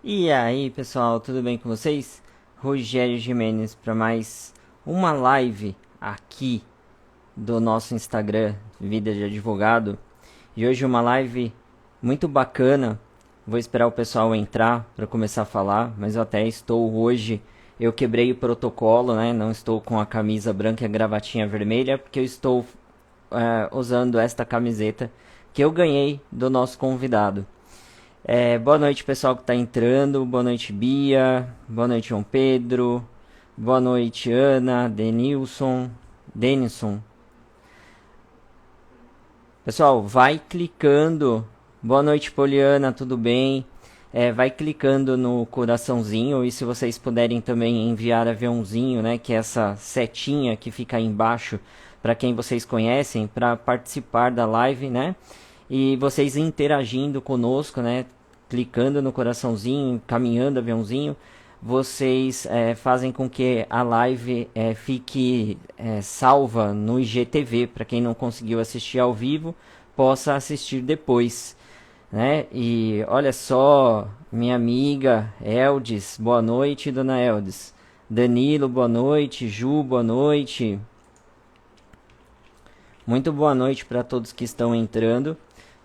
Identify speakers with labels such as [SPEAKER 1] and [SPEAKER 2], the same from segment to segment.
[SPEAKER 1] E aí, pessoal, tudo bem com vocês? Rogério Jimenez para mais uma live aqui do nosso Instagram, Vida de Advogado. E hoje uma live muito bacana. Vou esperar o pessoal entrar para começar a falar, mas eu até estou hoje. Eu quebrei o protocolo, né? Não estou com a camisa branca e a gravatinha vermelha, porque eu estou usando esta camiseta que eu ganhei do nosso convidado. Boa noite, pessoal que está entrando. Boa noite, Bia. Boa noite, João Pedro. Boa noite, Ana, Denilson. Pessoal, vai clicando. Boa noite, Poliana, tudo bem? Vai clicando no coraçãozinho e se vocês puderem também enviar aviãozinho, né, que é essa setinha que fica aí embaixo para quem vocês conhecem, para participar da live, né? E vocês interagindo conosco, né? Clicando no coraçãozinho, caminhando aviãozinho, vocês fazem com que a live fique salva no IGTV, para quem não conseguiu assistir ao vivo, possa assistir depois, né? E olha só, minha amiga Eldes, boa noite, dona Eldes. Danilo, boa noite. Ju, boa noite. Muito boa noite para todos que estão entrando.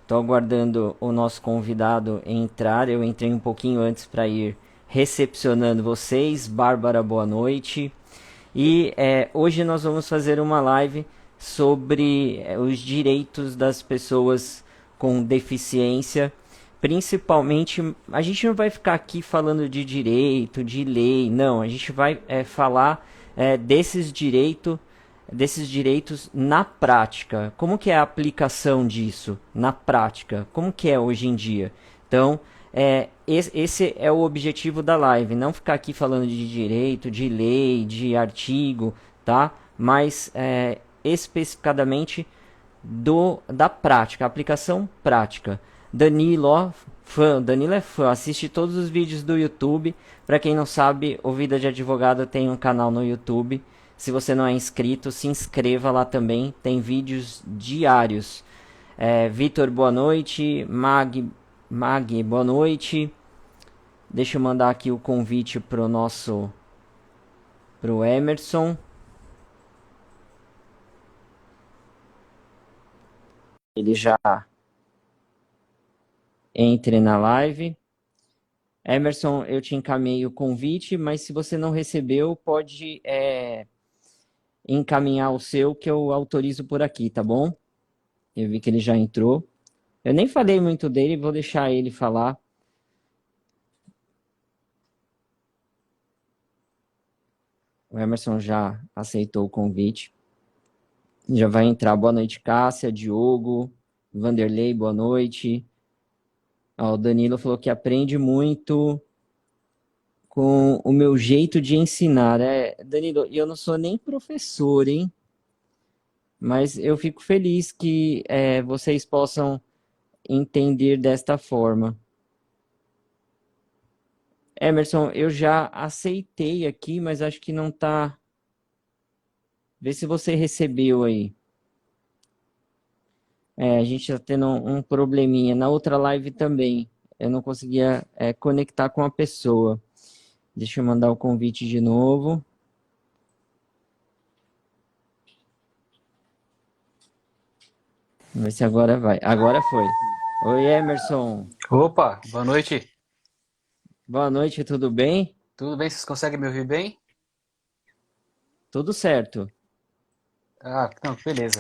[SPEAKER 1] Estou aguardando o nosso convidado entrar. Eu entrei um pouquinho antes para ir recepcionando vocês. Bárbara, boa noite. E hoje nós vamos fazer uma live sobre os direitos das pessoas com deficiência. Principalmente, a gente não vai ficar aqui falando de direito, de lei, não. A gente vai falar desses direitos na prática. Como que é a aplicação disso na prática? Como que é hoje em dia? Então, esse é o objetivo da live, não ficar aqui falando de direito, de lei, de artigo, tá? Mas especificadamente da prática, aplicação prática. Danilo, ó, fã, Danilo é fã, assiste todos os vídeos do YouTube. Para quem não sabe, o Vida de Advogado tem um canal no YouTube. Se você não é inscrito, se inscreva lá também. Tem vídeos diários. Vitor, boa noite. Mag, boa noite. Deixa eu mandar aqui o convite pro Emerson. Ele já entre na live. Emerson, eu te encaminhei o convite, mas se você não recebeu, pode encaminhar o seu que eu autorizo por aqui, tá bom? Eu vi que ele já entrou. Eu nem falei muito dele, vou deixar ele falar. O Emerson já aceitou o convite. Já vai entrar. Boa noite, Cássia, Diogo, Vanderlei, boa noite. Ó, o Danilo falou que aprende muito com o meu jeito de ensinar. Danilo, eu não sou nem professor, hein? Mas eu fico feliz que vocês possam entender desta forma. Emerson, eu já aceitei aqui, mas acho que não tá. Vê se você recebeu aí. A gente tá tendo um probleminha. Na outra live também. Eu não conseguia conectar com a pessoa. Deixa eu mandar o convite de novo. Vamos ver se agora vai. Agora foi. Oi, Emerson.
[SPEAKER 2] Opa, boa noite.
[SPEAKER 1] Boa noite, tudo bem?
[SPEAKER 2] Tudo bem? Vocês conseguem me ouvir bem?
[SPEAKER 1] Tudo certo.
[SPEAKER 2] Ah, não, beleza.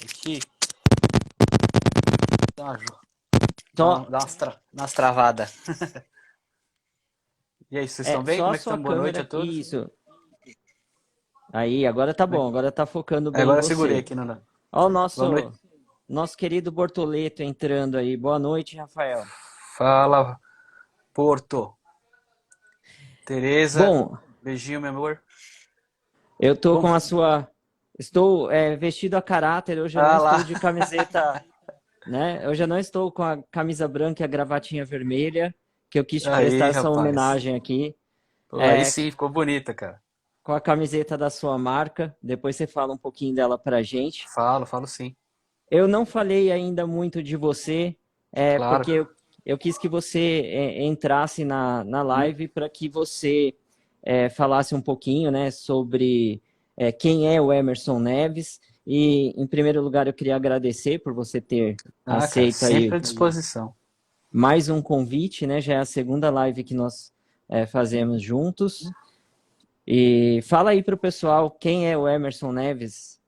[SPEAKER 2] Aqui dá uma,
[SPEAKER 1] Só,
[SPEAKER 2] dá umas travadas. E aí, vocês estão bem?
[SPEAKER 1] só
[SPEAKER 2] Como
[SPEAKER 1] a
[SPEAKER 2] é que
[SPEAKER 1] sua
[SPEAKER 2] estão? Boa noite a
[SPEAKER 1] câmera.
[SPEAKER 2] todos.
[SPEAKER 1] Isso. Aí, agora tá bom. Agora tá focando bem em
[SPEAKER 2] Agora eu segurei
[SPEAKER 1] você.
[SPEAKER 2] aqui no.
[SPEAKER 1] Ó, o
[SPEAKER 2] Boa noite.
[SPEAKER 1] nosso querido Bortoleto entrando aí. Boa noite, Rafael.
[SPEAKER 2] Fala, Porto. Tereza,
[SPEAKER 1] Bom,
[SPEAKER 2] beijinho, meu amor.
[SPEAKER 1] eu tô
[SPEAKER 2] Como...
[SPEAKER 1] com a sua. Estou vestido a caráter. Hoje eu não
[SPEAKER 2] Ah
[SPEAKER 1] estou
[SPEAKER 2] lá.
[SPEAKER 1] de camiseta, né? Hoje eu não estou com a camisa branca e a gravatinha vermelha, que eu quis te prestar
[SPEAKER 2] Aí,
[SPEAKER 1] essa
[SPEAKER 2] rapaz.
[SPEAKER 1] homenagem aqui.
[SPEAKER 2] Pô, aí
[SPEAKER 1] É,
[SPEAKER 2] sim, ficou bonita, cara.
[SPEAKER 1] com a camiseta da sua marca. Depois você fala um pouquinho dela pra gente.
[SPEAKER 2] Falo sim.
[SPEAKER 1] Eu não falei ainda muito de você,
[SPEAKER 2] Claro.
[SPEAKER 1] porque eu quis que você entrasse na live para que você falasse um pouquinho, né, sobre quem é o Emerson Neves. E, em primeiro lugar, eu queria agradecer por você ter
[SPEAKER 2] Ah, cara,
[SPEAKER 1] aceito aí
[SPEAKER 2] sempre à disposição.
[SPEAKER 1] mais um convite, né? Já é a segunda live que nós fazemos juntos. E fala aí para o pessoal quem é o Emerson Neves.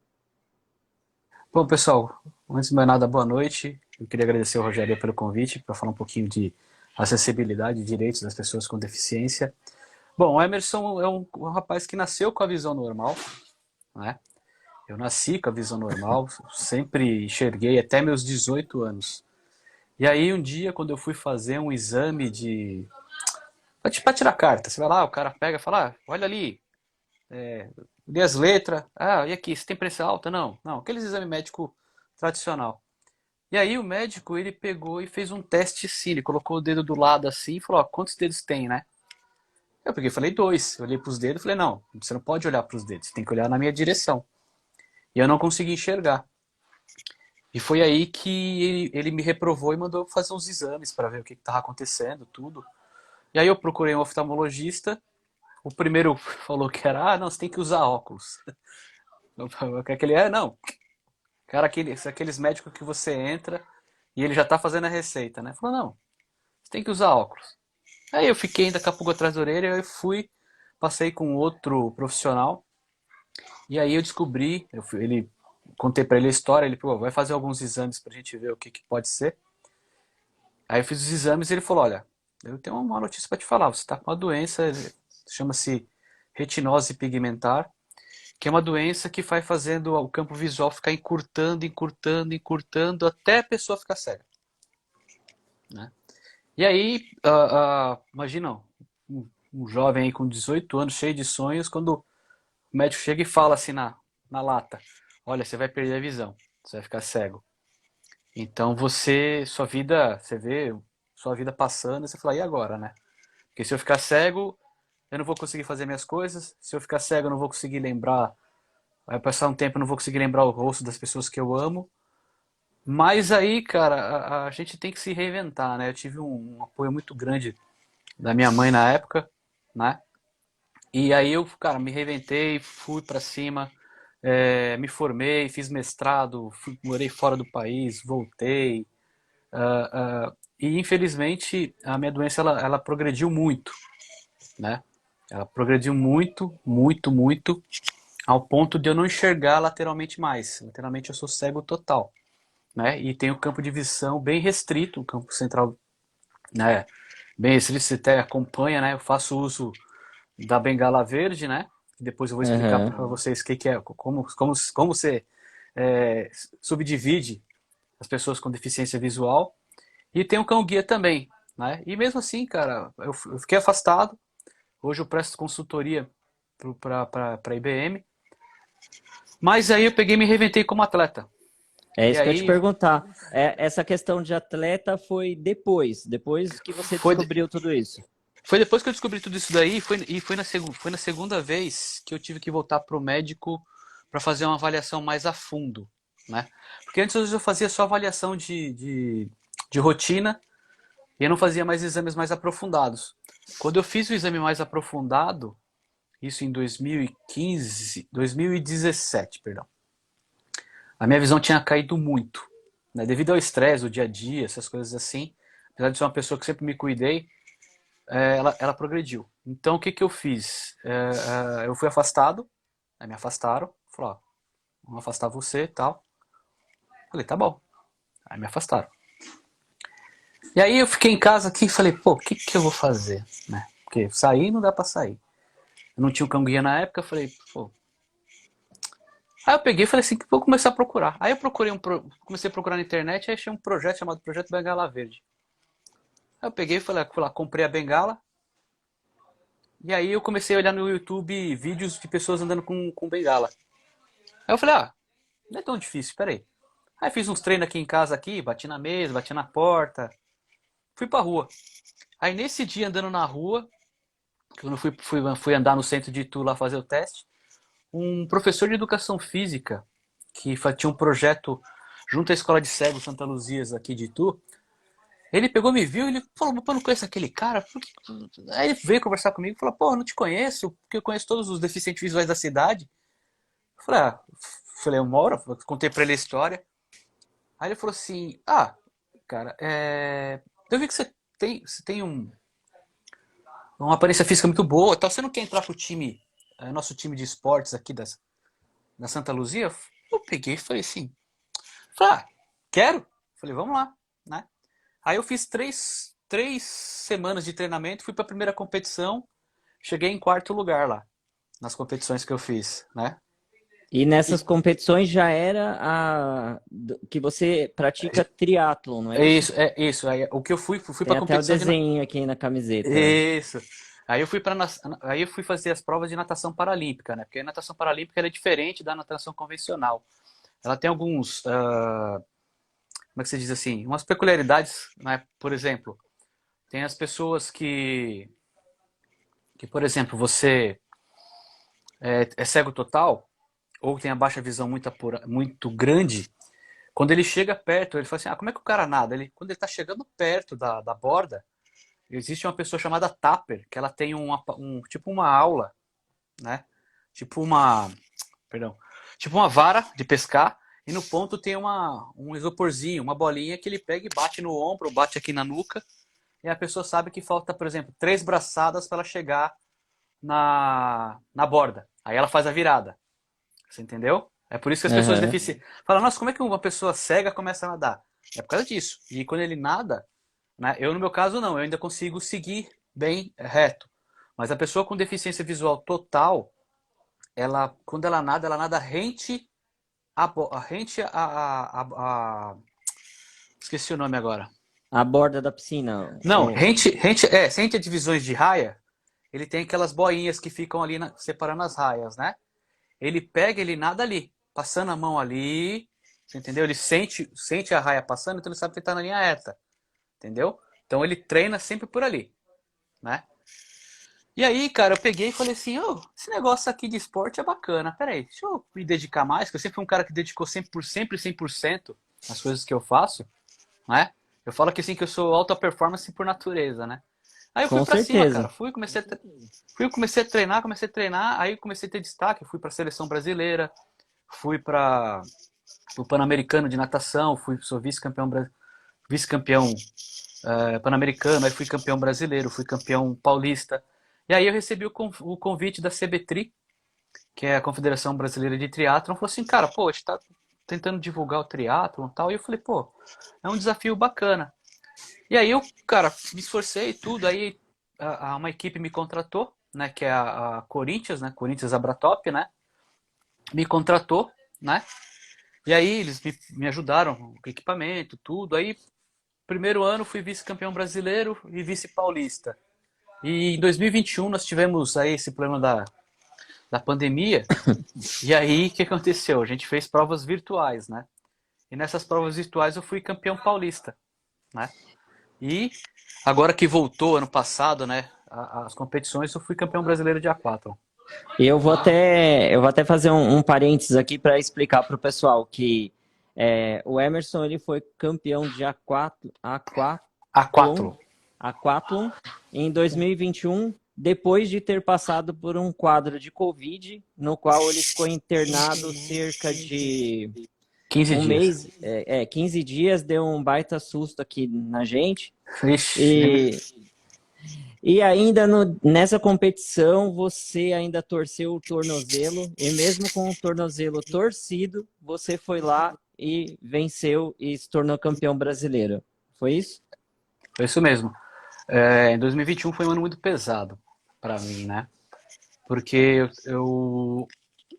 [SPEAKER 2] Bom, pessoal, antes de mais nada, boa noite. Eu queria agradecer ao Rogério pelo convite para falar um pouquinho de acessibilidade e direitos das pessoas com deficiência. Bom, o Emerson é um rapaz que nasceu com a visão normal, né? Eu nasci com a visão normal, sempre enxerguei até meus 18 anos. E aí um dia, quando eu fui fazer um exame para tirar carta, você vai lá, o cara pega e fala, olha ali, lê as letras, e aqui, você tem pressão alta? Não, não, aqueles exame médico tradicional. E aí o médico, ele pegou e fez um teste assim, ele colocou o dedo do lado assim e falou, quantos dedos tem, né? Eu peguei e falei, dois. Eu olhei para os dedos e falei, não, você não pode olhar para os dedos, você tem que olhar na minha direção. E eu não consegui enxergar. E foi aí que ele me reprovou e mandou fazer uns exames para ver o que estava acontecendo, tudo. E aí eu procurei um oftalmologista. O primeiro falou que era, não, você tem que usar óculos. Aquele não. Cara, aqueles médicos que você entra e ele já tá fazendo a receita, né? Falou, não, você tem que usar óculos. Aí eu fiquei ainda com a pulga atrás da orelha, eu fui, passei com outro profissional. E aí eu descobri, ele contei para ele a história, ele falou, vai fazer alguns exames pra gente ver o que pode ser. Aí eu fiz os exames e ele falou, olha, eu tenho uma notícia para te falar, você está com uma doença, chama-se retinose pigmentar, que é uma doença que vai fazendo o campo visual ficar encurtando, encurtando, encurtando, até a pessoa ficar cega. Né? E aí, imagina, um jovem aí com 18 anos, cheio de sonhos, quando o médico chega e fala assim na lata, olha, você vai perder a visão, você vai ficar cego. Então você vê sua vida passando e você fala, e agora, né? Porque se eu ficar cego, eu não vou conseguir fazer minhas coisas. Se eu ficar cego, eu não vou conseguir lembrar. Vai passar um tempo, eu não vou conseguir lembrar o rosto das pessoas que eu amo. Mas aí, cara, a gente tem que se reinventar, né? Eu tive um apoio muito grande da minha mãe na época, né? E aí eu, cara, me reinventei, fui pra cima, me formei, fiz mestrado, morei fora do país, voltei. E infelizmente a minha doença ela progrediu muito, né? Ela progrediu muito, muito, muito, ao ponto de eu não enxergar lateralmente mais. Lateralmente eu sou cego total, né? E tenho campo de visão bem restrito, o campo central, né? Bem restrito, você até acompanha, né? Eu faço uso da bengala verde, né? Depois eu vou explicar
[SPEAKER 1] Aham.
[SPEAKER 2] para vocês o que é, como você subdivide as pessoas com deficiência visual. E tem um cão guia também, né? E mesmo assim, cara, eu fiquei afastado. Hoje eu presto consultoria para a IBM. Mas aí eu peguei e me reinventei como atleta.
[SPEAKER 1] É
[SPEAKER 2] E
[SPEAKER 1] isso que eu ia te
[SPEAKER 2] aí
[SPEAKER 1] perguntar. Essa questão de atleta foi depois que você
[SPEAKER 2] foi,
[SPEAKER 1] descobriu tudo isso.
[SPEAKER 2] foi depois que eu descobri tudo isso daí, foi na segunda vez que eu tive que voltar pro médico para fazer uma avaliação mais a fundo, né? Porque antes eu fazia só avaliação de rotina e eu não fazia mais exames mais aprofundados. Quando eu fiz o exame mais aprofundado, isso em 2017, perdão. A minha visão tinha caído muito, né? Devido ao estresse, o dia a dia, essas coisas assim. Apesar de ser uma pessoa que sempre me cuidei, ela progrediu. Então o que eu fiz? Eu fui afastado, aí me afastaram, falaram, ó, vamos afastar você e tal. Falei, tá bom. Aí me afastaram. E aí eu fiquei em casa aqui e falei, pô, o que eu vou fazer? Né? Porque sair não dá pra sair. Eu não tinha um cão guia na época, eu falei, pô. Aí eu peguei e falei assim, vou começar a procurar. Aí eu comecei a procurar na internet, aí achei um projeto chamado Projeto Bengala Verde. Aí eu peguei e falei, fui lá, comprei a bengala. E aí eu comecei a olhar no YouTube vídeos de pessoas andando com bengala. Aí eu falei, não é tão difícil, peraí. Aí fiz uns treinos aqui em casa, aqui, bati na mesa, bati na porta. Fui pra rua. Aí nesse dia andando na rua, quando eu fui andar no centro de Itu lá fazer o teste, um professor de educação física, que tinha um projeto junto à Escola de Cegos Santa Luzias aqui de Itu, Ele pegou, me viu, ele falou, pô, não conheço aquele cara? Aí ele veio conversar comigo e falou, pô, não te conheço, porque eu conheço todos os deficientes visuais da cidade. Eu falei, falei, uma hora, contei pra ele a história. Aí ele falou assim, cara, eu vi que você tem uma aparência física muito boa, tal. Você não quer entrar pro time, nosso time de esportes aqui da Santa Luzia? Eu peguei e falei assim, quero. Falei, vamos lá, né? Aí eu fiz três semanas de treinamento, fui para a primeira competição, cheguei em quarto lugar lá, nas competições que eu fiz, né?
[SPEAKER 1] E nessas
[SPEAKER 2] E
[SPEAKER 1] competições já era que você pratica triatlon, não é isso?
[SPEAKER 2] é isso. Aí, o que eu fui
[SPEAKER 1] Tem
[SPEAKER 2] para
[SPEAKER 1] até o
[SPEAKER 2] competição de
[SPEAKER 1] desenho aqui na camiseta.
[SPEAKER 2] isso. Aí eu fui fazer as provas de natação paralímpica, né? Porque a natação paralímpica ela é diferente da natação convencional. Ela tem alguns, como é que se diz assim, umas peculiaridades, né? Por exemplo, tem as pessoas que por exemplo, você é cego total ou tem a baixa visão muito grande. Quando ele chega perto, ele fala assim, como é que o cara nada? Quando ele está chegando perto da borda, existe uma pessoa chamada Tapper, que ela tem tipo uma aula, né? Tipo uma, perdão, tipo uma vara de pescar, e no ponto tem um isoporzinho, uma bolinha que ele pega e bate no ombro, bate aqui na nuca, e a pessoa sabe que falta, por exemplo, 3 braçadas para ela chegar na borda. Aí ela faz a virada. Você entendeu? É por isso que as pessoas
[SPEAKER 1] Aham.
[SPEAKER 2] deficientes falam, nossa, como é que uma pessoa cega começa a nadar? É por causa disso. E quando ele nada, né, eu no meu caso não, eu ainda consigo seguir bem reto. Mas a pessoa com deficiência visual total, quando ela nada rente rente esqueci o nome agora.
[SPEAKER 1] A borda da piscina.
[SPEAKER 2] Não, rente a divisões de raia, ele tem aquelas boinhas que ficam ali separando as raias, né? Ele pega, ele nada ali, passando a mão ali, você entendeu? Ele sente a raia passando, então ele sabe que ele tá na linha reta, entendeu? Então ele treina sempre por ali, né? E aí, cara, eu peguei e falei assim, esse negócio aqui de esporte é bacana, peraí, deixa eu me dedicar mais, porque eu sempre fui um cara que dedicou sempre 100% nas coisas que eu faço, né? Eu falo que assim, que eu sou alta performance por natureza, né? Aí eu fui
[SPEAKER 1] Com
[SPEAKER 2] pra cima,
[SPEAKER 1] certeza.
[SPEAKER 2] cara. Comecei a treinar, aí comecei a ter destaque, fui pra seleção brasileira, fui para o Pan-Americano de natação, sou vice-campeão pan-americano, aí fui campeão brasileiro, fui campeão paulista. E aí eu recebi o convite da CBTRI, que é a Confederação Brasileira de Triatlon, falou assim, cara, pô, a gente tá tentando divulgar o triatlon e tal. E eu falei, pô, é um desafio bacana. E aí eu, cara, me esforcei e tudo, aí uma equipe me contratou, né, que é a Corinthians, né, Corinthians Abratop, né, me contratou, né, e aí eles me ajudaram com equipamento, tudo. Aí, primeiro ano, fui vice-campeão brasileiro e vice-paulista. E em 2021 nós tivemos aí esse problema da pandemia. E aí, o que aconteceu? A gente fez provas virtuais, né? E nessas provas virtuais eu fui campeão paulista, né? E agora que voltou ano passado, né? As competições, eu fui campeão brasileiro de aquatlon.
[SPEAKER 1] Eu vou até fazer um parênteses aqui para explicar para o pessoal que o Emerson ele foi campeão de
[SPEAKER 2] Aquatlon.
[SPEAKER 1] aquatlon em 2021, depois de ter passado por um quadro de Covid, no qual ele ficou internado cerca de
[SPEAKER 2] 15
[SPEAKER 1] um
[SPEAKER 2] dias.
[SPEAKER 1] mês, 15 dias, deu um baita susto aqui na gente.
[SPEAKER 2] Ixi,
[SPEAKER 1] E e ainda nessa competição, você ainda torceu o tornozelo, e mesmo com o tornozelo torcido, você foi lá e venceu e se tornou campeão brasileiro. Foi isso?
[SPEAKER 2] foi isso mesmo. Em 2021 foi um ano muito pesado para mim, né? Porque eu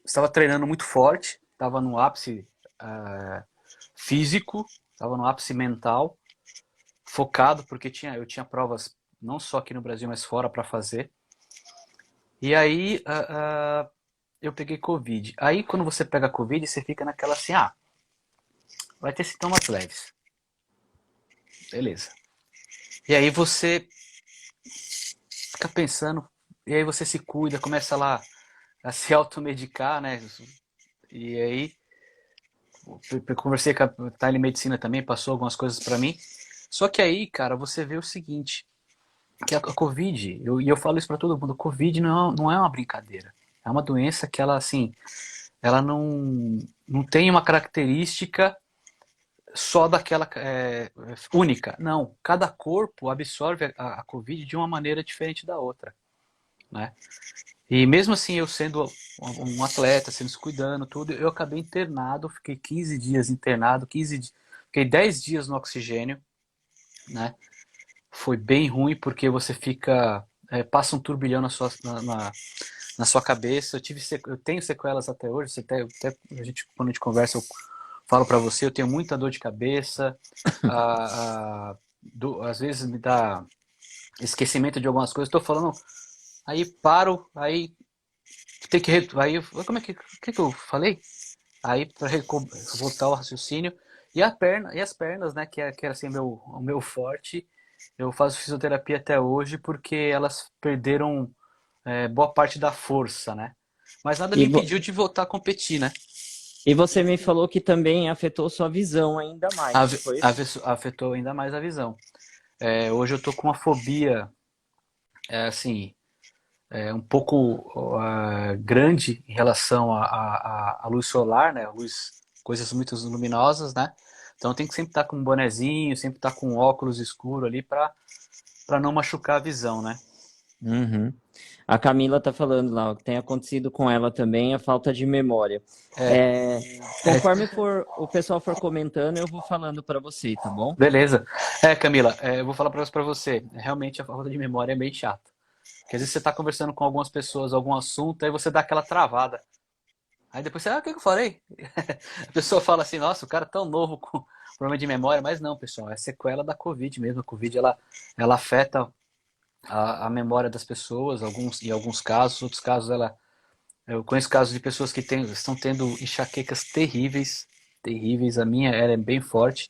[SPEAKER 2] estava treinando muito forte, estava no ápice físico, estava no ápice mental, focado, porque eu tinha provas não só aqui no Brasil, mas fora para fazer. E aí eu peguei Covid. Aí quando você pega Covid, você fica naquela assim, vai ter sintomas leves. Beleza. E aí você fica pensando, e aí você se cuida, começa lá a se automedicar, né? E aí eu conversei com a telemedicina também, passou algumas coisas para mim. Só que aí, cara, você vê o seguinte, que a Covid, e eu falo isso para todo mundo, a Covid não é uma brincadeira. É uma doença que ela, assim, ela não tem uma característica só daquela única. Não, cada corpo absorve a Covid de uma maneira diferente da outra, né? E mesmo assim, eu sendo um atleta, sendo se cuidando, tudo, eu acabei internado, fiquei 15 dias internado, fiquei 10 dias no oxigênio, né? Foi bem ruim porque você fica, passa um turbilhão na sua cabeça. Eu tenho sequelas até hoje, quando a gente conversa, eu falo para você, eu tenho muita dor de cabeça, às vezes me dá esquecimento de algumas coisas, estou falando, aí paro, aí tem que, aí, como é que eu falei? Aí para voltar ao raciocínio, e as pernas, né, que era assim o meu forte, eu faço fisioterapia até hoje porque elas perderam boa parte da força, né? Mas nada
[SPEAKER 1] E,
[SPEAKER 2] me
[SPEAKER 1] vo-
[SPEAKER 2] impediu de voltar a competir, né?
[SPEAKER 1] e você me falou que também afetou sua visão ainda mais, não foi?
[SPEAKER 2] Afetou ainda mais a visão. Hoje eu tô com uma fobia, assim, um pouco grande em relação à luz solar, né? Coisas muito luminosas, né? Então tem que sempre estar com um bonezinho, sempre estar com um óculos escuro ali para não machucar a visão, né?
[SPEAKER 1] Uhum. A Camila tá falando lá, o que tem acontecido com ela também, a falta de memória.
[SPEAKER 2] É,
[SPEAKER 1] Conforme o pessoal for comentando, eu vou falando para você, tá bom?
[SPEAKER 2] beleza. Camila, eu vou falar para você. Realmente a falta de memória é bem chata. Porque às vezes você está conversando com algumas pessoas, algum assunto, aí você dá aquela travada. Aí depois você, o que eu falei? A pessoa fala assim, nossa, o cara é tão novo com problema de memória, mas não, pessoal, é sequela da Covid mesmo. A Covid, ela afeta a memória das pessoas, em alguns casos, outros casos eu conheço casos de pessoas que estão tendo enxaquecas terríveis, terríveis, a minha era bem forte,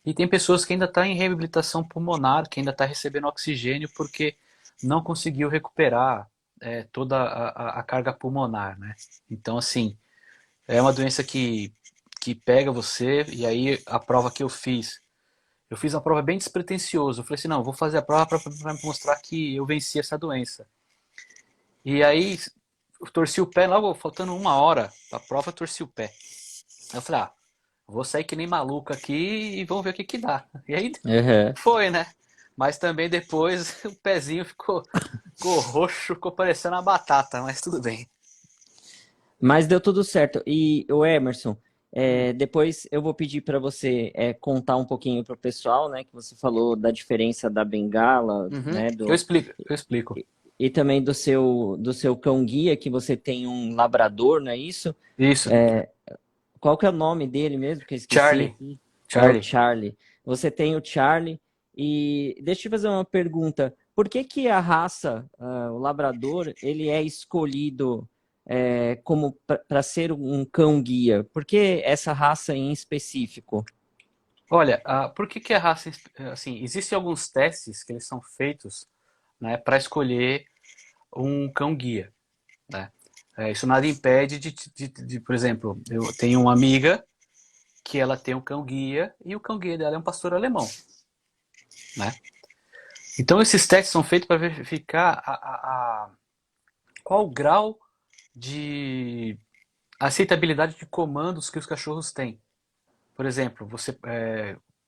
[SPEAKER 2] e tem pessoas que ainda estão em reabilitação pulmonar, que ainda está recebendo oxigênio porque não conseguiu recuperar toda a carga pulmonar, né? Então, assim, é uma doença que pega você, e aí a prova que eu fiz uma prova bem despretensiosa. Eu falei assim, não, vou fazer a prova para mostrar que eu venci essa doença. E aí eu torci o pé logo faltando uma hora pra prova, eu torci o pé. Aí eu falei, vou sair que nem maluco aqui e vamos ver o que que dá. E aí
[SPEAKER 1] Uhum.
[SPEAKER 2] foi, né? Mas também depois o pezinho ficou roxo, ficou parecendo uma batata, mas tudo bem.
[SPEAKER 1] Mas deu tudo certo. E o Emerson,
[SPEAKER 2] Hum.
[SPEAKER 1] depois eu vou pedir para você contar um pouquinho para o pessoal, né, que você falou da diferença da bengala,
[SPEAKER 2] Uhum.
[SPEAKER 1] né,
[SPEAKER 2] Eu explico.
[SPEAKER 1] e também do seu cão guia, que você tem um labrador, não é isso?
[SPEAKER 2] Isso.
[SPEAKER 1] Qual que é o nome dele mesmo? Que eu esqueci
[SPEAKER 2] Charlie.
[SPEAKER 1] aqui. É o
[SPEAKER 2] Charlie.
[SPEAKER 1] Charlie. Você tem o Charlie e deixa eu te fazer uma pergunta. Por que que a raça, o labrador, ele é escolhido como para ser um cão guia? Por que essa raça em específico?
[SPEAKER 2] Olha, por que que a raça, assim, existem alguns testes que eles são feitos, né, para escolher um cão guia, né? Isso nada impede por exemplo, eu tenho uma amiga que ela tem um cão guia e o cão guia dela é um pastor alemão, né? Então esses testes são feitos para verificar qual o grau de aceitabilidade de comandos que os cachorros têm. Por exemplo,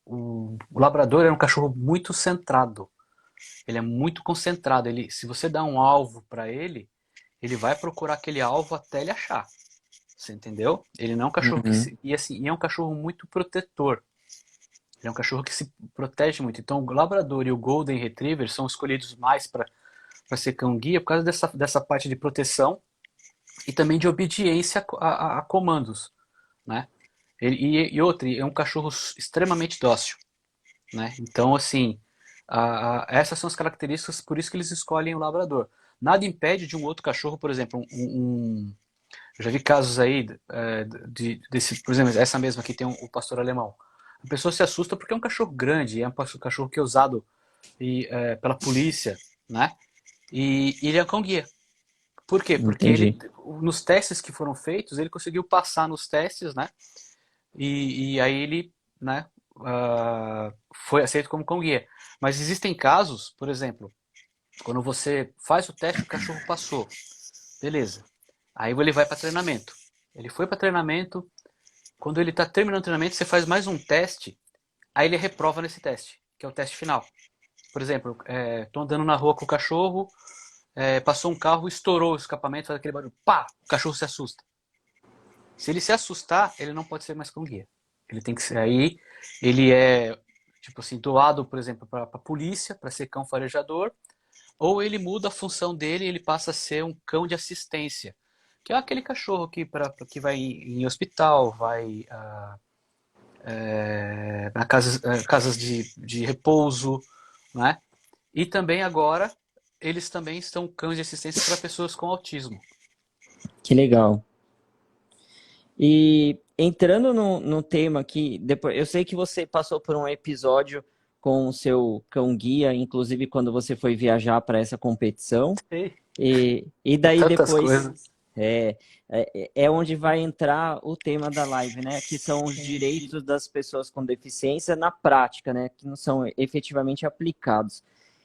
[SPEAKER 2] o labrador é um cachorro muito centrado. Ele é muito concentrado. Se você dá um alvo para ele, ele vai procurar aquele alvo até ele achar. Você entendeu? Ele não é um cachorro que
[SPEAKER 1] Uhum,
[SPEAKER 2] e é um cachorro muito protetor. Ele é um cachorro que se protege muito. Então, o Labrador e o Golden Retriever são escolhidos mais para ser cão guia por causa dessa parte de proteção e também de obediência a comandos, né? Outro, é um cachorro extremamente dócil, né? Então, assim, essas são as características, por isso que eles escolhem o Labrador. Nada impede de um outro cachorro, por exemplo, eu já vi casos aí por exemplo, essa mesma que tem o pastor alemão. A pessoa se assusta porque é um cachorro grande, é um cachorro que é usado pela polícia, né? E ele é um cão guia. Por quê? Porque
[SPEAKER 1] entendi.
[SPEAKER 2] nos testes que foram feitos, ele conseguiu passar nos testes, né? E aí ele, né, foi aceito como cão guia. Mas existem casos, por exemplo, quando você faz o teste, o cachorro passou. Beleza. Aí ele vai para treinamento. Ele foi para treinamento. Quando ele está terminando o treinamento, você faz mais um teste. Aí ele reprova nesse teste, que é o teste final. Por exemplo, estou andando na rua com o cachorro, passou um carro, estourou o escapamento, faz aquele barulho, pá, o cachorro se assusta. Se ele se assustar, ele não pode ser mais cão guia. Ele tem que ser aí, ele é tipo assim doado, por exemplo, para a polícia, para ser cão farejador, ou ele muda a função dele, e ele passa a ser um cão de assistência, que é aquele cachorro que vai em hospital, vai na casas de repouso, né? E também agora eles também estão cães de assistência para pessoas com autismo.
[SPEAKER 1] Que legal. E entrando no tema aqui, depois, eu sei que você passou por um episódio com o seu cão guia, inclusive quando você foi viajar para essa competição.
[SPEAKER 2] Ei,
[SPEAKER 1] E daí
[SPEAKER 2] tantas
[SPEAKER 1] depois
[SPEAKER 2] coisas.
[SPEAKER 1] é onde vai entrar o tema da live, né? Que são os direitos das pessoas com deficiência na prática, né? Que não são efetivamente aplicados.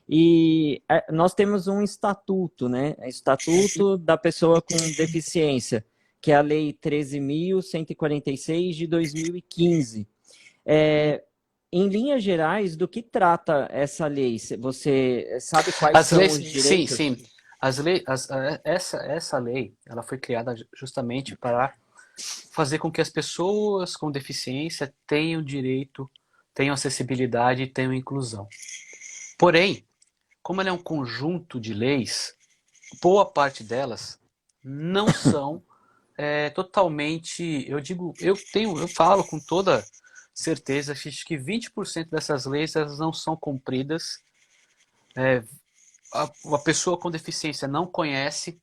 [SPEAKER 1] E nós temos um estatuto, né? Estatuto da pessoa com deficiência, que é a Lei 13.146 de 2015. Em linhas gerais, do que trata essa lei? Você sabe quais
[SPEAKER 2] As
[SPEAKER 1] são
[SPEAKER 2] leis,
[SPEAKER 1] os
[SPEAKER 2] sim,
[SPEAKER 1] direitos?
[SPEAKER 2] sim. Essa lei, ela foi criada justamente para fazer com que as pessoas com deficiência tenham direito, tenham acessibilidade e tenham inclusão. Porém, como ela é um conjunto de leis, boa parte delas não são totalmente, eu falo com toda certeza que 20% dessas leis elas não são cumpridas. A pessoa com deficiência não conhece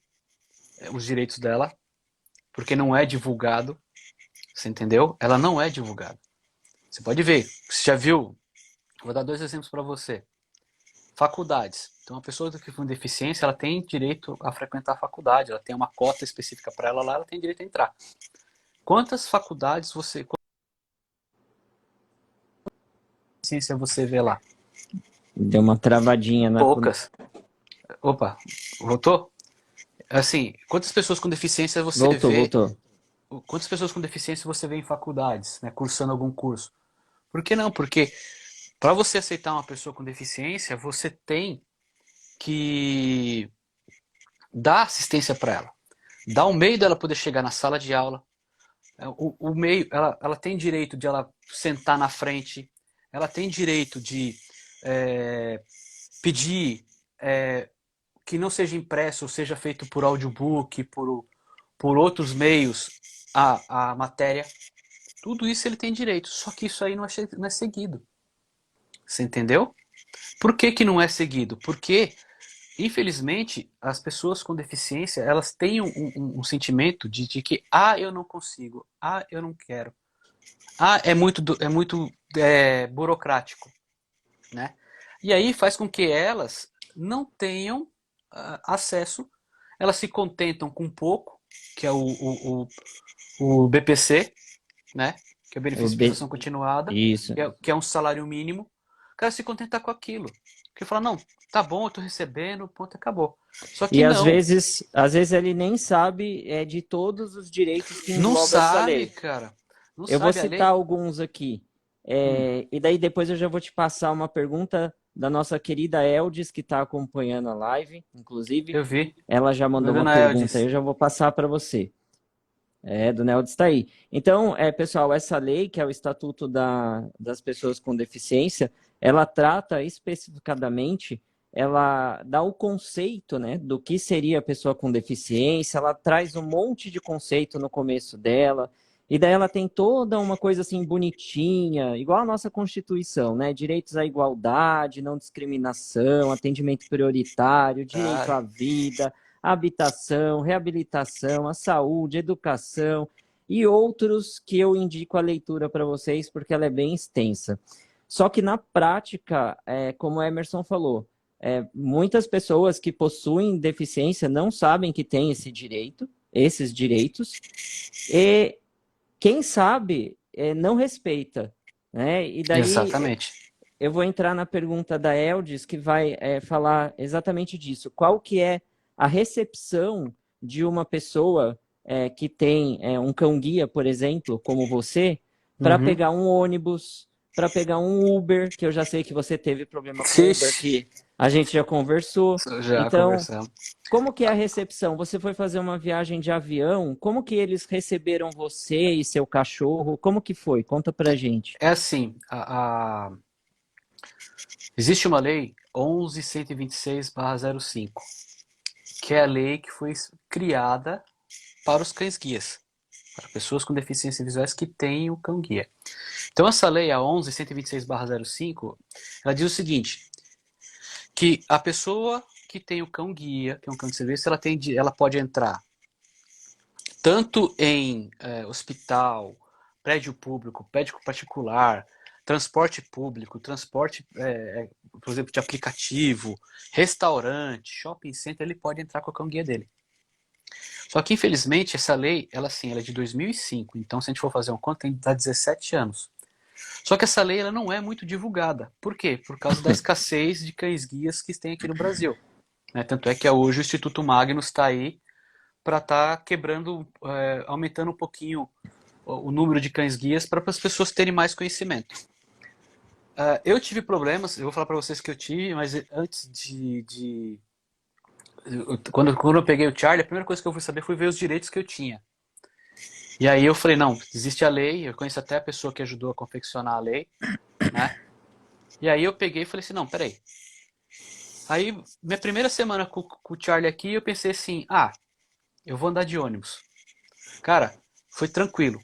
[SPEAKER 2] os direitos dela, porque não é divulgado, você entendeu? Ela não é divulgada. Você pode ver, você já viu, vou dar 2 exemplos para você. Faculdades. Então, uma pessoa com deficiência, ela tem direito a frequentar a faculdade, ela tem uma cota específica para ela lá, ela tem direito a entrar. Quantas faculdades você vê lá?
[SPEAKER 1] Deu uma travadinha na.
[SPEAKER 2] Poucas. Opa, voltou? Assim, quantas pessoas com deficiência você
[SPEAKER 1] Voltou,
[SPEAKER 2] vê?
[SPEAKER 1] voltou.
[SPEAKER 2] Quantas pessoas com deficiência você vê em faculdades, né, cursando algum curso? Por que não? Porque para você aceitar uma pessoa com deficiência, você tem que dar assistência para ela. Dar um meio dela poder chegar na sala de aula. O meio, ela tem direito de ela sentar na frente. Ela tem direito de pedir que não seja impresso, ou seja feito por audiobook, por outros meios, a matéria. Tudo isso ele tem direito. Só que isso aí não é seguido. Você entendeu? Por que não é seguido? Porque, infelizmente, as pessoas com deficiência, elas têm um sentimento de que, eu não consigo, eu não quero. É muito burocrático, né? E aí faz com que elas não tenham acesso, elas se contentam com pouco, que é o BPC, né? Que é o benefício de prestação continuada,
[SPEAKER 1] Isso.
[SPEAKER 2] que é um salário mínimo. O cara se contenta com aquilo. Porque fala, não, tá bom, eu tô recebendo, ponto, acabou. Só que
[SPEAKER 1] E
[SPEAKER 2] não.
[SPEAKER 1] às vezes ele nem sabe de todos os direitos que
[SPEAKER 2] Não
[SPEAKER 1] engloba essa
[SPEAKER 2] sabe,
[SPEAKER 1] lei.
[SPEAKER 2] cara. Não
[SPEAKER 1] Eu vou
[SPEAKER 2] sabe a
[SPEAKER 1] citar
[SPEAKER 2] lei.
[SPEAKER 1] alguns aqui. E daí depois eu já vou te passar uma pergunta da nossa querida Eldis, que está acompanhando a live, inclusive.
[SPEAKER 2] Eu vi.
[SPEAKER 1] Ela já mandou uma
[SPEAKER 2] Dona
[SPEAKER 1] pergunta,
[SPEAKER 2] Eldis.
[SPEAKER 1] eu já vou passar para você. Do Neldis está aí. Então, pessoal, essa lei, que é o Estatuto das Pessoas com Deficiência, ela trata especificadamente, ela dá o conceito, né, do que seria a pessoa com deficiência, ela traz um monte de conceito no começo dela, e daí ela tem toda uma coisa assim bonitinha, igual a nossa Constituição, né? Direitos à igualdade, não discriminação, atendimento prioritário, direito
[SPEAKER 2] Cara,
[SPEAKER 1] à vida, habitação, reabilitação, a saúde, educação e outros que eu indico a leitura para vocês porque ela é bem extensa. Só que na prática, como o Emerson falou, muitas pessoas que possuem deficiência não sabem que têm esses direitos, e quem sabe não respeita, né? E daí
[SPEAKER 2] exatamente.
[SPEAKER 1] eu vou entrar na pergunta da Eldis, que vai falar exatamente disso. Qual que é a recepção de uma pessoa que tem um cão-guia, por exemplo, como você, para
[SPEAKER 2] Uhum.
[SPEAKER 1] pegar um ônibus, para pegar um Uber, que eu já sei que você teve problema com Uber,
[SPEAKER 2] Ixi,
[SPEAKER 1] que a gente já conversou.
[SPEAKER 2] já
[SPEAKER 1] Então,
[SPEAKER 2] conversamos.
[SPEAKER 1] como que é a recepção? Você foi fazer uma viagem de avião, como que eles receberam você e seu cachorro? Como que foi? Conta pra gente.
[SPEAKER 2] É assim, existe uma lei 11.126/05, que é a lei que foi criada para os cães-guias, para pessoas com deficiências visuais que têm o cão-guia. Então essa lei, a 11.126/05, ela diz o seguinte, que a pessoa que tem o cão-guia, que é um cão de serviço, ela pode entrar tanto em hospital, prédio público, prédio particular, transporte público, transporte, por exemplo, de aplicativo, restaurante, shopping center, ele pode entrar com o cão-guia dele. Só que, infelizmente, essa lei, ela é de 2005, então se a gente for fazer um conto, tem 17 anos. Só que essa lei ela não é muito divulgada. Por quê? Por causa da escassez de cães-guias que tem aqui no Brasil. Né? Tanto é que hoje o Instituto Magnus está aí para estar quebrando, aumentando um pouquinho o número de cães-guias para as pessoas terem mais conhecimento. Eu tive problemas, eu vou falar para vocês que eu tive, mas antes quando eu peguei o Charlie, a primeira coisa que eu fui saber foi ver os direitos que eu tinha. E aí eu falei, não, existe a lei, eu conheço até a pessoa que ajudou a confeccionar a lei, né? E aí eu peguei e falei assim, não, peraí. Aí, minha primeira semana com o Charlie aqui, eu pensei assim, eu vou andar de ônibus. Cara, foi tranquilo.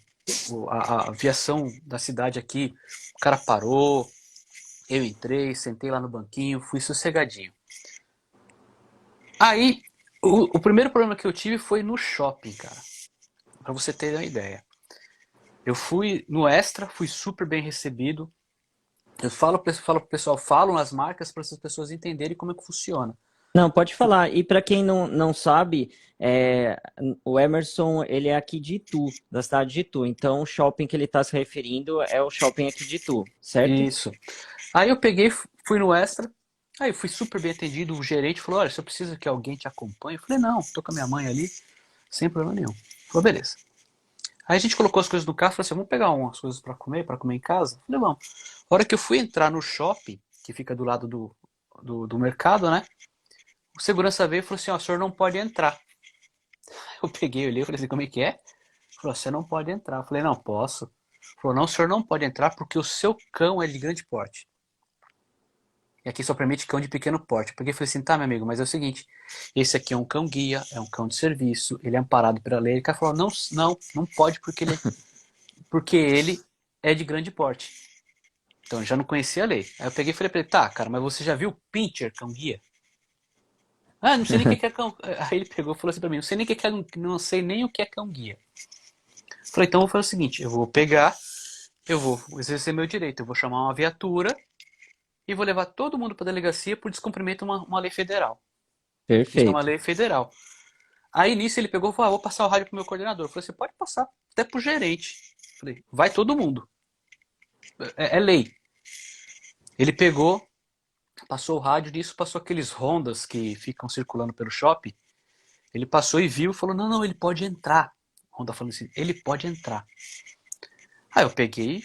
[SPEAKER 2] A aviação da cidade aqui, o cara parou, eu entrei, sentei lá no banquinho, fui sossegadinho. Aí, o primeiro problema que eu tive foi no shopping, cara. Pra você ter uma ideia. Eu fui no Extra, fui super bem recebido. Eu falo pro pessoal, falo nas marcas para as pessoas entenderem como é que funciona.
[SPEAKER 1] Não, pode falar. E para quem não sabe, o Emerson, ele é aqui de Itu, da cidade de Itu. Então, o shopping que ele está se referindo é o shopping aqui de Itu, certo?
[SPEAKER 2] Isso. Aí eu peguei, fui no Extra, aí eu fui super bem atendido, o gerente falou, olha, você precisa que alguém te acompanhe? Eu falei, não, tô com a minha mãe ali, sem problema nenhum. Falou, beleza. Aí a gente colocou as coisas no carro, falou assim, vamos pegar umas coisas para comer em casa? Eu falei, vamos. A hora que eu fui entrar no shopping, que fica do lado do mercado, né? O segurança veio e falou assim, ó, o senhor não pode entrar. Eu peguei, olhei, falei assim, como é que é? Ele falou, você não pode entrar. Eu falei, não, posso. Ele falou, não, o senhor não pode entrar porque o seu cão é de grande porte. E aqui só permite cão de pequeno porte. Porque eu falei assim, tá, meu amigo, mas é o seguinte, esse aqui é um cão guia, é um cão de serviço, ele é amparado pela lei. O cara falou, não pode porque ele é de grande porte. Então eu já não conhecia a lei. Aí eu peguei e falei pra ele, tá, cara, mas você já viu Pinscher, cão guia? Não sei nem o que é cão. Aí ele pegou e falou assim pra mim, não sei nem o que é, não sei nem o que é cão guia. Eu falei, então eu vou fazer o seguinte, eu vou pegar, eu vou exercer meu direito, eu vou chamar uma viatura e vou levar todo mundo pra delegacia por descumprimento a uma lei federal. Isso é uma
[SPEAKER 1] Perfeito.
[SPEAKER 2] lei federal. Aí nisso ele pegou e falou, vou passar o rádio pro meu coordenador. Eu falei, você pode passar até pro gerente. Eu falei, vai todo mundo. É lei. Ele pegou, passou o rádio, nisso passou aqueles Hondas que ficam circulando pelo shopping. Ele passou e viu e falou, não, ele pode entrar. Honda falando assim, ele pode entrar. Aí eu peguei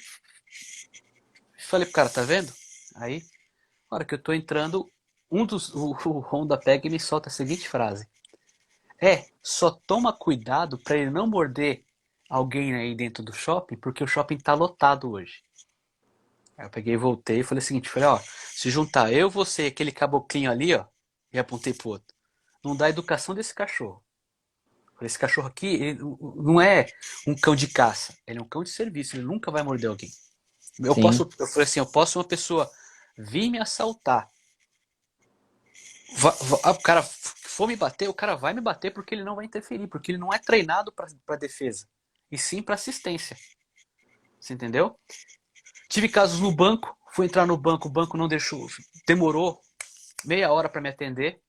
[SPEAKER 2] e falei pro cara, tá vendo? Aí, na hora que eu tô entrando, o Honda pega e me solta a seguinte frase. Só toma cuidado para ele não morder alguém aí dentro do shopping, porque o shopping tá lotado hoje. Aí eu peguei e voltei e falei o seguinte, falei, ó, se juntar eu, você e aquele caboclinho ali, ó, e apontei pro outro, não dá educação desse cachorro. Esse cachorro aqui, ele não é um cão de caça, ele é um cão de serviço, ele nunca vai morder alguém.
[SPEAKER 1] Sim.
[SPEAKER 2] Eu falei assim, eu posso uma pessoa vir me assaltar, o cara for me bater, o cara vai me bater porque ele não vai interferir, porque ele não é treinado para defesa, e sim para assistência. Você entendeu? Tive casos no banco, fui entrar no banco, o banco não deixou, demorou meia hora para me atender,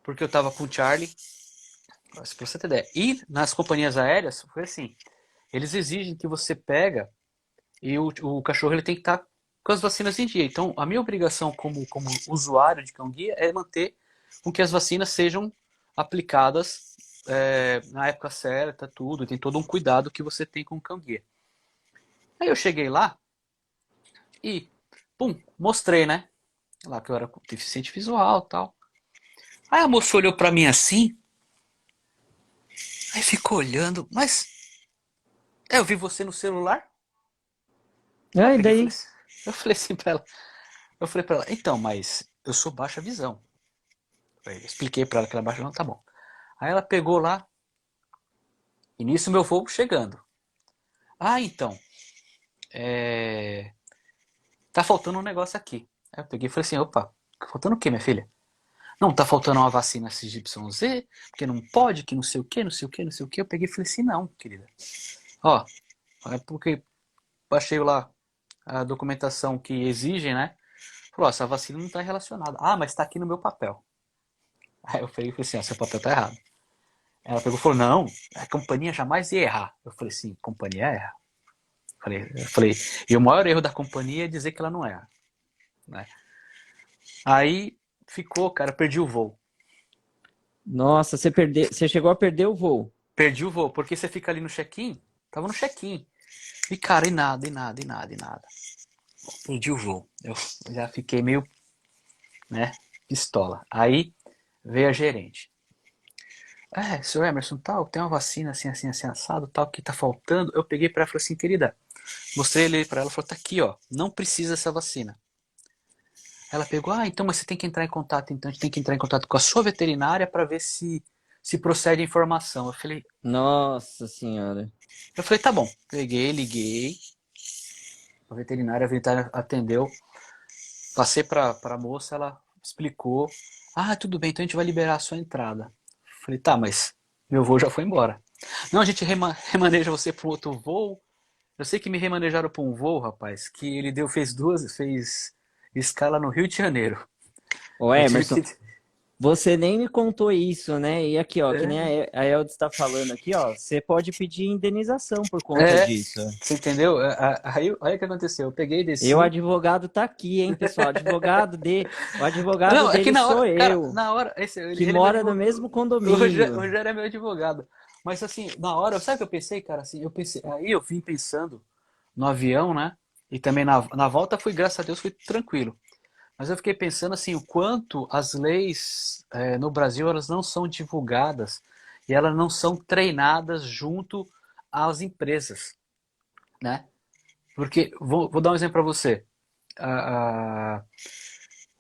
[SPEAKER 2] porque eu tava com o Charlie. Pra você ter ideia. E nas companhias aéreas, foi assim, eles exigem que você pega e o cachorro ele tem que estar com as vacinas em dia. Então, a minha obrigação como usuário de cão-guia é manter com que as vacinas sejam aplicadas na época certa, tudo. Tem todo um cuidado que você tem com o cão-guia. Aí eu cheguei lá e, pum, mostrei, né? Lá que eu era deficiente visual e tal. Aí a moça olhou pra mim assim, aí ficou olhando, mas eu vi você no celular? Aí eu
[SPEAKER 1] Ah, e
[SPEAKER 2] peguei e falei
[SPEAKER 1] daí?
[SPEAKER 2] assim, eu falei assim pra ela, eu falei pra ela, então, mas eu sou baixa visão. Eu expliquei pra ela que era baixa visão, tá bom. Aí ela pegou lá, e nisso meu voo chegando. Ah, então, tá faltando um negócio aqui. Aí eu peguei e falei assim, opa, tá faltando o quê, minha filha? Não, tá faltando uma vacina XYZ, porque não pode, que não sei o que, não sei o que, não sei o que. Eu peguei e falei assim, não, querida. Ó, é porque baixei lá a documentação que exigem, né? Falou, ó, essa vacina não está relacionada. Ah, mas está aqui no meu papel. Aí eu peguei e falei assim, ó, seu papel tá errado. Ela pegou e falou, não, a companhia jamais ia errar. Eu falei assim, companhia erra? Eu falei, e o maior erro da companhia é dizer que ela não erra, né? Aí ficou, cara, perdi o voo.
[SPEAKER 1] Nossa, você chegou a perder o voo.
[SPEAKER 2] Perdi o voo, porque você fica ali no check-in, tava no check-in. E cara, e nada, e nada, e nada, e nada. Perdi o voo. Eu já fiquei meio, né, pistola. Aí veio a gerente. Senhor Emerson, tal, tem uma vacina assim, assim, assim, assado, tal, que tá faltando. Eu peguei pra ela e falei assim, querida, mostrei ele pra ela e falou, tá aqui, ó, não precisa dessa vacina. Ela pegou, então, mas você tem que entrar em contato, então, a gente tem que entrar em contato com a sua veterinária pra ver se procede a informação.
[SPEAKER 1] Nossa senhora.
[SPEAKER 2] Eu falei, tá bom. Peguei, liguei, a veterinária atendeu, passei pra moça, ela explicou, tudo bem, então a gente vai liberar a sua entrada. Eu falei, tá, mas meu voo já foi embora. Não, a gente remaneja você para um outro voo. Eu sei que me remanejaram para um voo, rapaz, que fez escala no Rio de Janeiro.
[SPEAKER 1] Ô
[SPEAKER 2] Eu tive
[SPEAKER 1] Emerson,
[SPEAKER 2] que.
[SPEAKER 1] você nem me contou isso, né? E aqui, ó, que nem a Eldes está falando aqui, ó, você pode pedir indenização por conta
[SPEAKER 2] É,
[SPEAKER 1] disso.
[SPEAKER 2] você entendeu? Aí o que aconteceu? Eu peguei,
[SPEAKER 1] E o
[SPEAKER 2] desci.
[SPEAKER 1] advogado tá aqui, hein, pessoal? O advogado
[SPEAKER 2] Não, é que
[SPEAKER 1] dele
[SPEAKER 2] na
[SPEAKER 1] sou
[SPEAKER 2] hora, cara,
[SPEAKER 1] eu,
[SPEAKER 2] na hora,
[SPEAKER 1] que
[SPEAKER 2] ele é meu
[SPEAKER 1] mora no
[SPEAKER 2] advogado.
[SPEAKER 1] mesmo
[SPEAKER 2] O
[SPEAKER 1] condomínio.
[SPEAKER 2] Rogério é meu advogado. Mas assim, na hora, sabe o que eu pensei, cara? Assim, aí eu vim pensando no avião, né? E também na volta fui, graças a Deus, fui tranquilo. Mas eu fiquei pensando assim, o quanto as leis no Brasil elas não são divulgadas e elas não são treinadas junto às empresas, né? Porque, vou dar um exemplo para você. A, a,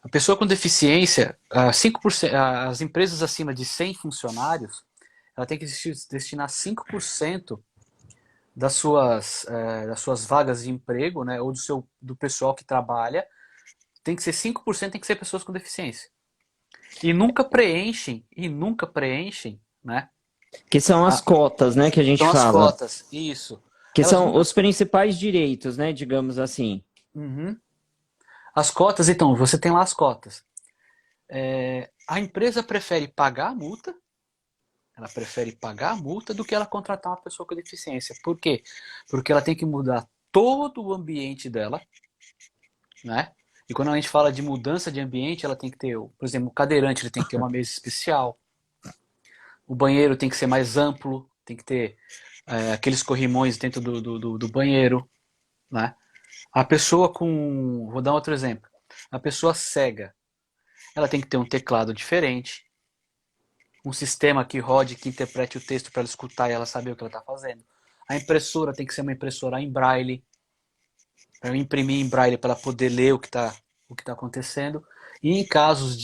[SPEAKER 2] a pessoa com deficiência, 5%, as empresas acima de 100 funcionários, ela tem que destinar 5% das suas vagas de emprego, né, ou do pessoal que trabalha, tem que ser 5%, tem que ser pessoas com deficiência. E nunca preenchem, né?
[SPEAKER 1] Que são as
[SPEAKER 2] a-
[SPEAKER 1] cotas, né, que a gente
[SPEAKER 2] São as
[SPEAKER 1] fala.
[SPEAKER 2] cotas, isso.
[SPEAKER 1] Que
[SPEAKER 2] Elas
[SPEAKER 1] são
[SPEAKER 2] nunca.
[SPEAKER 1] os principais direitos, né, digamos assim.
[SPEAKER 2] Uhum. As cotas, então, você tem lá as cotas. A empresa prefere pagar a multa, ela prefere pagar a multa do que ela contratar uma pessoa com deficiência. Por quê? Porque ela tem que mudar todo o ambiente dela, né? E quando a gente fala de mudança de ambiente, ela tem que ter, por exemplo, o cadeirante ele tem que ter uma mesa especial, o banheiro tem que ser mais amplo, tem que ter aqueles corrimões dentro do banheiro, né? A pessoa com, vou dar outro exemplo, a pessoa cega, ela tem que ter um teclado diferente, um sistema que rode, que interprete o texto para ela escutar e ela saber o que ela está fazendo. A impressora tem que ser uma impressora em braille, para imprimir em braille para ela poder ler o que tá acontecendo. E em casos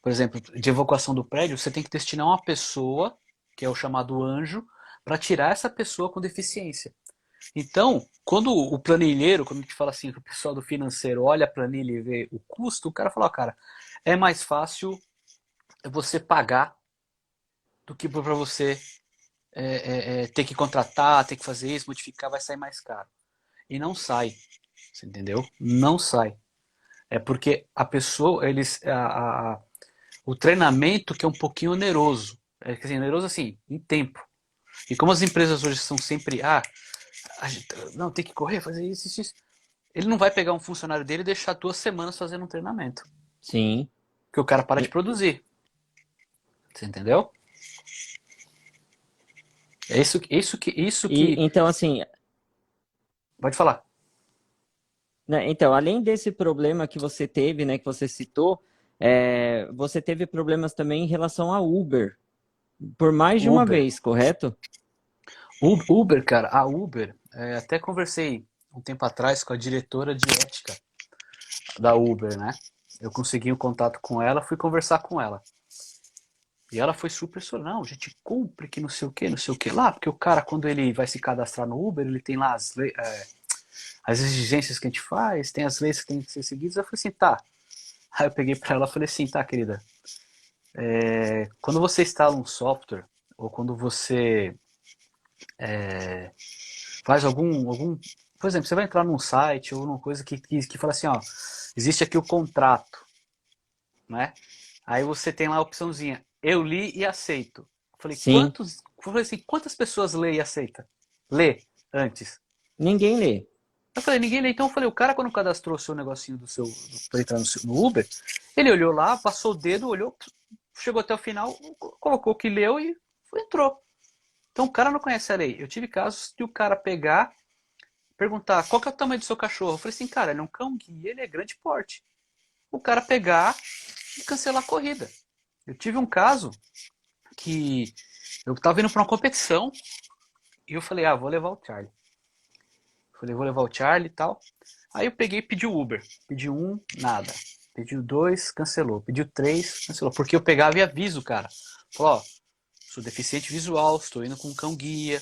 [SPEAKER 2] por exemplo, de evacuação do prédio, você tem que destinar uma pessoa, que é o chamado anjo, para tirar essa pessoa com deficiência. Então, quando o planilheiro, quando a gente fala assim, o pessoal do financeiro olha a planilha e vê o custo, o cara fala, cara, é mais fácil você pagar do que para você ter que contratar, ter que fazer isso, modificar, vai sair mais caro. E não sai, você entendeu? Não sai. É porque a pessoa, o treinamento que é um pouquinho oneroso. Oneroso assim, em tempo. E como as empresas hoje são sempre, não, tem que correr, fazer isso, isso, isso. ele não vai pegar um funcionário dele e deixar 2 semanas fazendo um treinamento.
[SPEAKER 1] Sim.
[SPEAKER 2] Porque o cara para de
[SPEAKER 1] E,
[SPEAKER 2] produzir. Você entendeu? É isso que.
[SPEAKER 1] então, assim,
[SPEAKER 2] Pode falar.
[SPEAKER 1] né, então, além desse problema que você teve, né, que você citou, você teve problemas também em relação a Uber, por mais de uma
[SPEAKER 2] Uber.
[SPEAKER 1] vez, correto?
[SPEAKER 2] Uber, cara, a Uber, até conversei um tempo atrás com a diretora de ética da Uber, né? Eu consegui um contato com ela, fui conversar com ela. E ela foi super, não, a gente cumpre que não sei o que lá, porque o cara, quando ele vai se cadastrar no Uber, ele tem lá as exigências que a gente faz, tem as leis que tem que ser seguidas. Eu falei assim, tá. Aí eu peguei pra ela e falei assim, tá, querida, quando você instala um software, ou quando você faz por exemplo, você vai entrar num site ou numa coisa que fala assim, ó, existe aqui o contrato, né? Aí você tem lá a opçãozinha, eu li e aceito.
[SPEAKER 1] Sim,
[SPEAKER 2] Falei assim, quantas pessoas lê e aceita? Lê antes.
[SPEAKER 1] ninguém lê.
[SPEAKER 2] Eu falei, ninguém lê. Então eu falei, o cara quando cadastrou o seu negocinho pra entrar no Uber, ele olhou lá, passou o dedo, olhou, chegou até o final, colocou o que leu e entrou. Então o cara não conhece a lei. Eu tive casos de o cara pegar, perguntar qual que é o tamanho do seu cachorro. Eu falei assim, cara, ele é um cão guia, ele é grande porte. O cara pegar e cancelar a corrida. Eu tive um caso que eu tava indo para uma competição e eu falei, vou levar o Charlie. Eu falei, vou levar o Charlie e tal. Aí eu peguei e pedi o Uber. Pedi um, nada. Pediu dois, cancelou. Pediu três, cancelou. Porque eu pegava e aviso, cara. Falou, ó, sou deficiente visual, estou indo com um cão guia.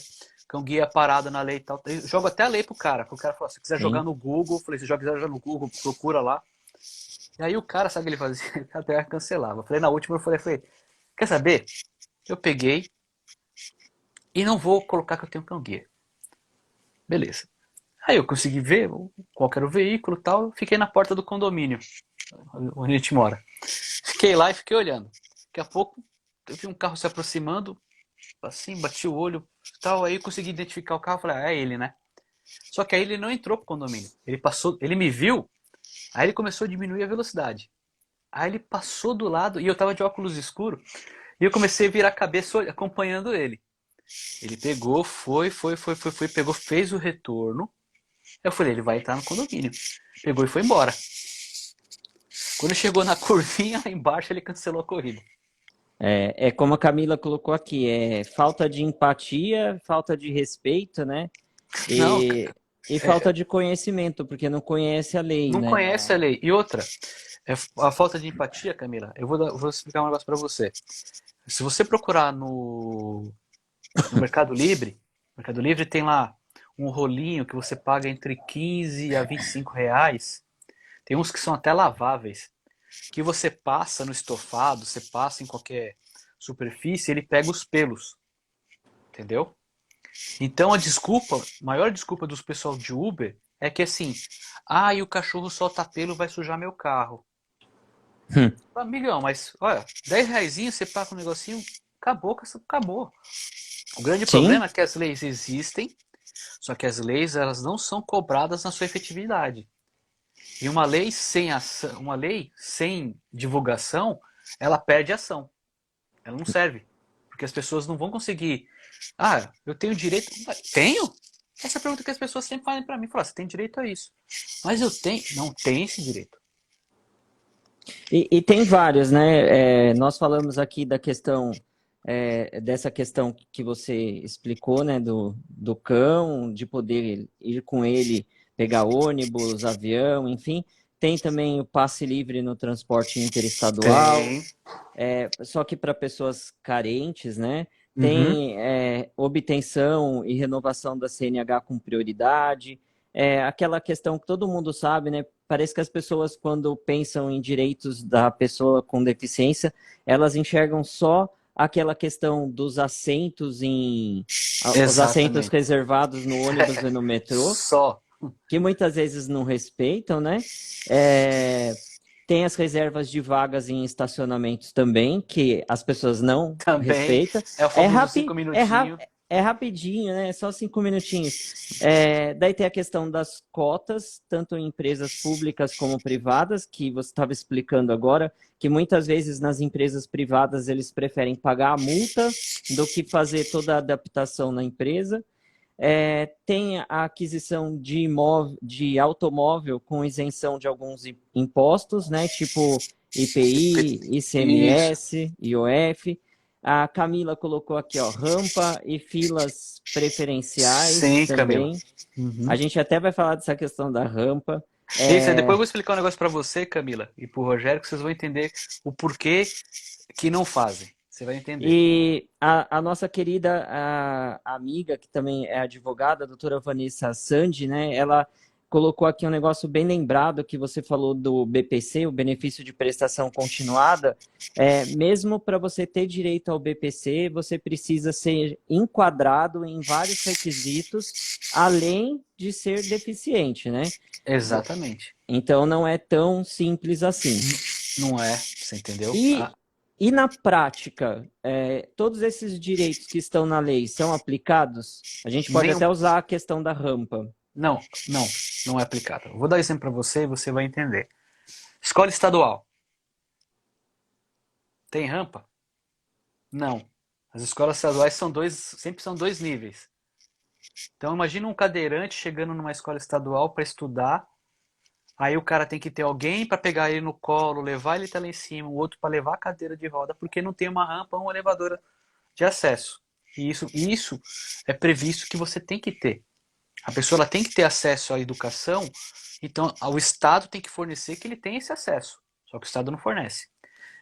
[SPEAKER 2] Cão guia parado na lei e tal. Eu jogo até a lei pro cara. O cara falou, se quiser jogar
[SPEAKER 1] Sim.
[SPEAKER 2] no Google, eu falei, se quiser jogar no Google, procura lá. E aí o cara, sabe o que ele fazia? Ele até cancelava. Eu falei, na última eu falei, quer saber? Eu peguei e não vou colocar que eu tenho cão guia. Beleza. Aí eu consegui ver qual era o veículo e tal. Fiquei na porta do condomínio, onde a gente mora. Fiquei lá e fiquei olhando. Daqui a pouco eu vi um carro se aproximando, assim, bati o olho e tal. Aí eu consegui identificar o carro. Falei, é ele, né? Só que aí ele não entrou pro condomínio. Ele passou, ele me viu, aí ele começou a diminuir a velocidade. Aí ele passou do lado e eu tava de óculos escuro. E eu comecei a virar a cabeça acompanhando ele. Ele pegou, foi, pegou, fez o retorno. Eu falei, ele vai entrar no condomínio. Pegou e foi embora. Quando chegou na curvinha lá embaixo, ele cancelou a corrida.
[SPEAKER 1] É como a Camila colocou aqui, é falta de empatia, falta de respeito, né?
[SPEAKER 2] Não,
[SPEAKER 1] E, e falta de conhecimento, porque não conhece a lei,
[SPEAKER 2] não
[SPEAKER 1] né?
[SPEAKER 2] conhece a lei. E outra, a falta de empatia, Camila, eu vou explicar um negócio pra você. Se você procurar no Mercado Livre tem lá um rolinho que você paga entre 15 a 25 reais. Tem uns que são até laváveis. Que você passa no estofado, você passa em qualquer superfície, ele pega os pelos. Entendeu? Então a maior desculpa dos pessoal de Uber é que assim, e o cachorro solta pelo, vai sujar meu carro. Amigão, mas olha, 10 reaisinhos, você paga um negocinho, acabou. O grande
[SPEAKER 1] Sim,
[SPEAKER 2] problema é que as leis existem, só que as leis elas não são cobradas na sua efetividade. E uma lei sem divulgação, ela perde ação. Ela não serve. Porque as pessoas não vão conseguir. Eu tenho direito. Tenho? Essa é a pergunta que as pessoas sempre fazem para mim. Falam, você tem direito a isso. Mas eu tenho. Não tem esse direito.
[SPEAKER 1] e tem vários, né? Nós falamos aqui da questão, dessa questão que você explicou, né? Do cão, de poder ir com ele, pegar ônibus, avião, enfim. Tem também o passe livre no transporte interestadual.
[SPEAKER 2] Tem.
[SPEAKER 1] Só que para pessoas carentes, né?
[SPEAKER 2] Uhum.
[SPEAKER 1] Tem obtenção e renovação da CNH com prioridade. Aquela questão que todo mundo sabe, né? Parece que as pessoas, quando pensam em direitos da pessoa com deficiência, elas enxergam só aquela questão dos assentos os assentos
[SPEAKER 2] Exatamente.
[SPEAKER 1] reservados no ônibus e no metrô,
[SPEAKER 2] Só.
[SPEAKER 1] que muitas vezes não respeitam, né? É, tem as reservas de vagas em estacionamentos também, que as pessoas não
[SPEAKER 2] Também
[SPEAKER 1] respeitam.
[SPEAKER 2] é o
[SPEAKER 1] É,
[SPEAKER 2] famoso cinco
[SPEAKER 1] rapi, é, ra,
[SPEAKER 2] minutinhos.
[SPEAKER 1] é rapidinho, né? É só 5 minutinhos. Daí tem a questão das cotas, tanto em empresas públicas como privadas, que você estava explicando agora, que muitas vezes nas empresas privadas eles preferem pagar a multa do que fazer toda a adaptação na empresa. Tem a aquisição de automóvel com isenção de alguns impostos, né? Tipo IPI,
[SPEAKER 2] Isso.
[SPEAKER 1] ICMS, IOF. A Camila colocou aqui, ó, rampa e filas preferenciais
[SPEAKER 2] Sim, Camila.
[SPEAKER 1] também. A
[SPEAKER 2] Uhum.
[SPEAKER 1] gente até vai falar dessa questão da rampa.
[SPEAKER 2] Isso, aí depois eu vou explicar um negócio para você, Camila, e para o Rogério, que vocês vão entender o porquê que não fazem. Você vai entender.
[SPEAKER 1] E a nossa querida amiga, que também é advogada, a doutora Vanessa Sandi, né? Ela colocou aqui um negócio bem lembrado que você falou do BPC, o benefício de prestação continuada. Mesmo para você ter direito ao BPC, você precisa ser enquadrado em vários requisitos, além de ser deficiente, né?
[SPEAKER 2] Exatamente.
[SPEAKER 1] Então não é tão simples assim.
[SPEAKER 2] Não é, você entendeu?
[SPEAKER 1] E na prática, todos esses direitos que estão na lei são aplicados? A gente pode
[SPEAKER 2] Nenhum.
[SPEAKER 1] até usar a questão da rampa.
[SPEAKER 2] Não, não, não é aplicado. Vou dar um exemplo para você e você vai entender. Escola estadual. Tem rampa? Não. As escolas estaduais sempre são dois níveis. Então imagina um cadeirante chegando numa escola estadual para estudar. Aí o cara tem que ter alguém para pegar ele no colo, levar ele até lá em cima, o outro para levar a cadeira de roda, porque não tem uma rampa ou uma elevadora de acesso. E isso é previsto que você tem que ter. A pessoa ela tem que ter acesso à educação, então o Estado tem que fornecer que ele tenha esse acesso. Só que o Estado não fornece.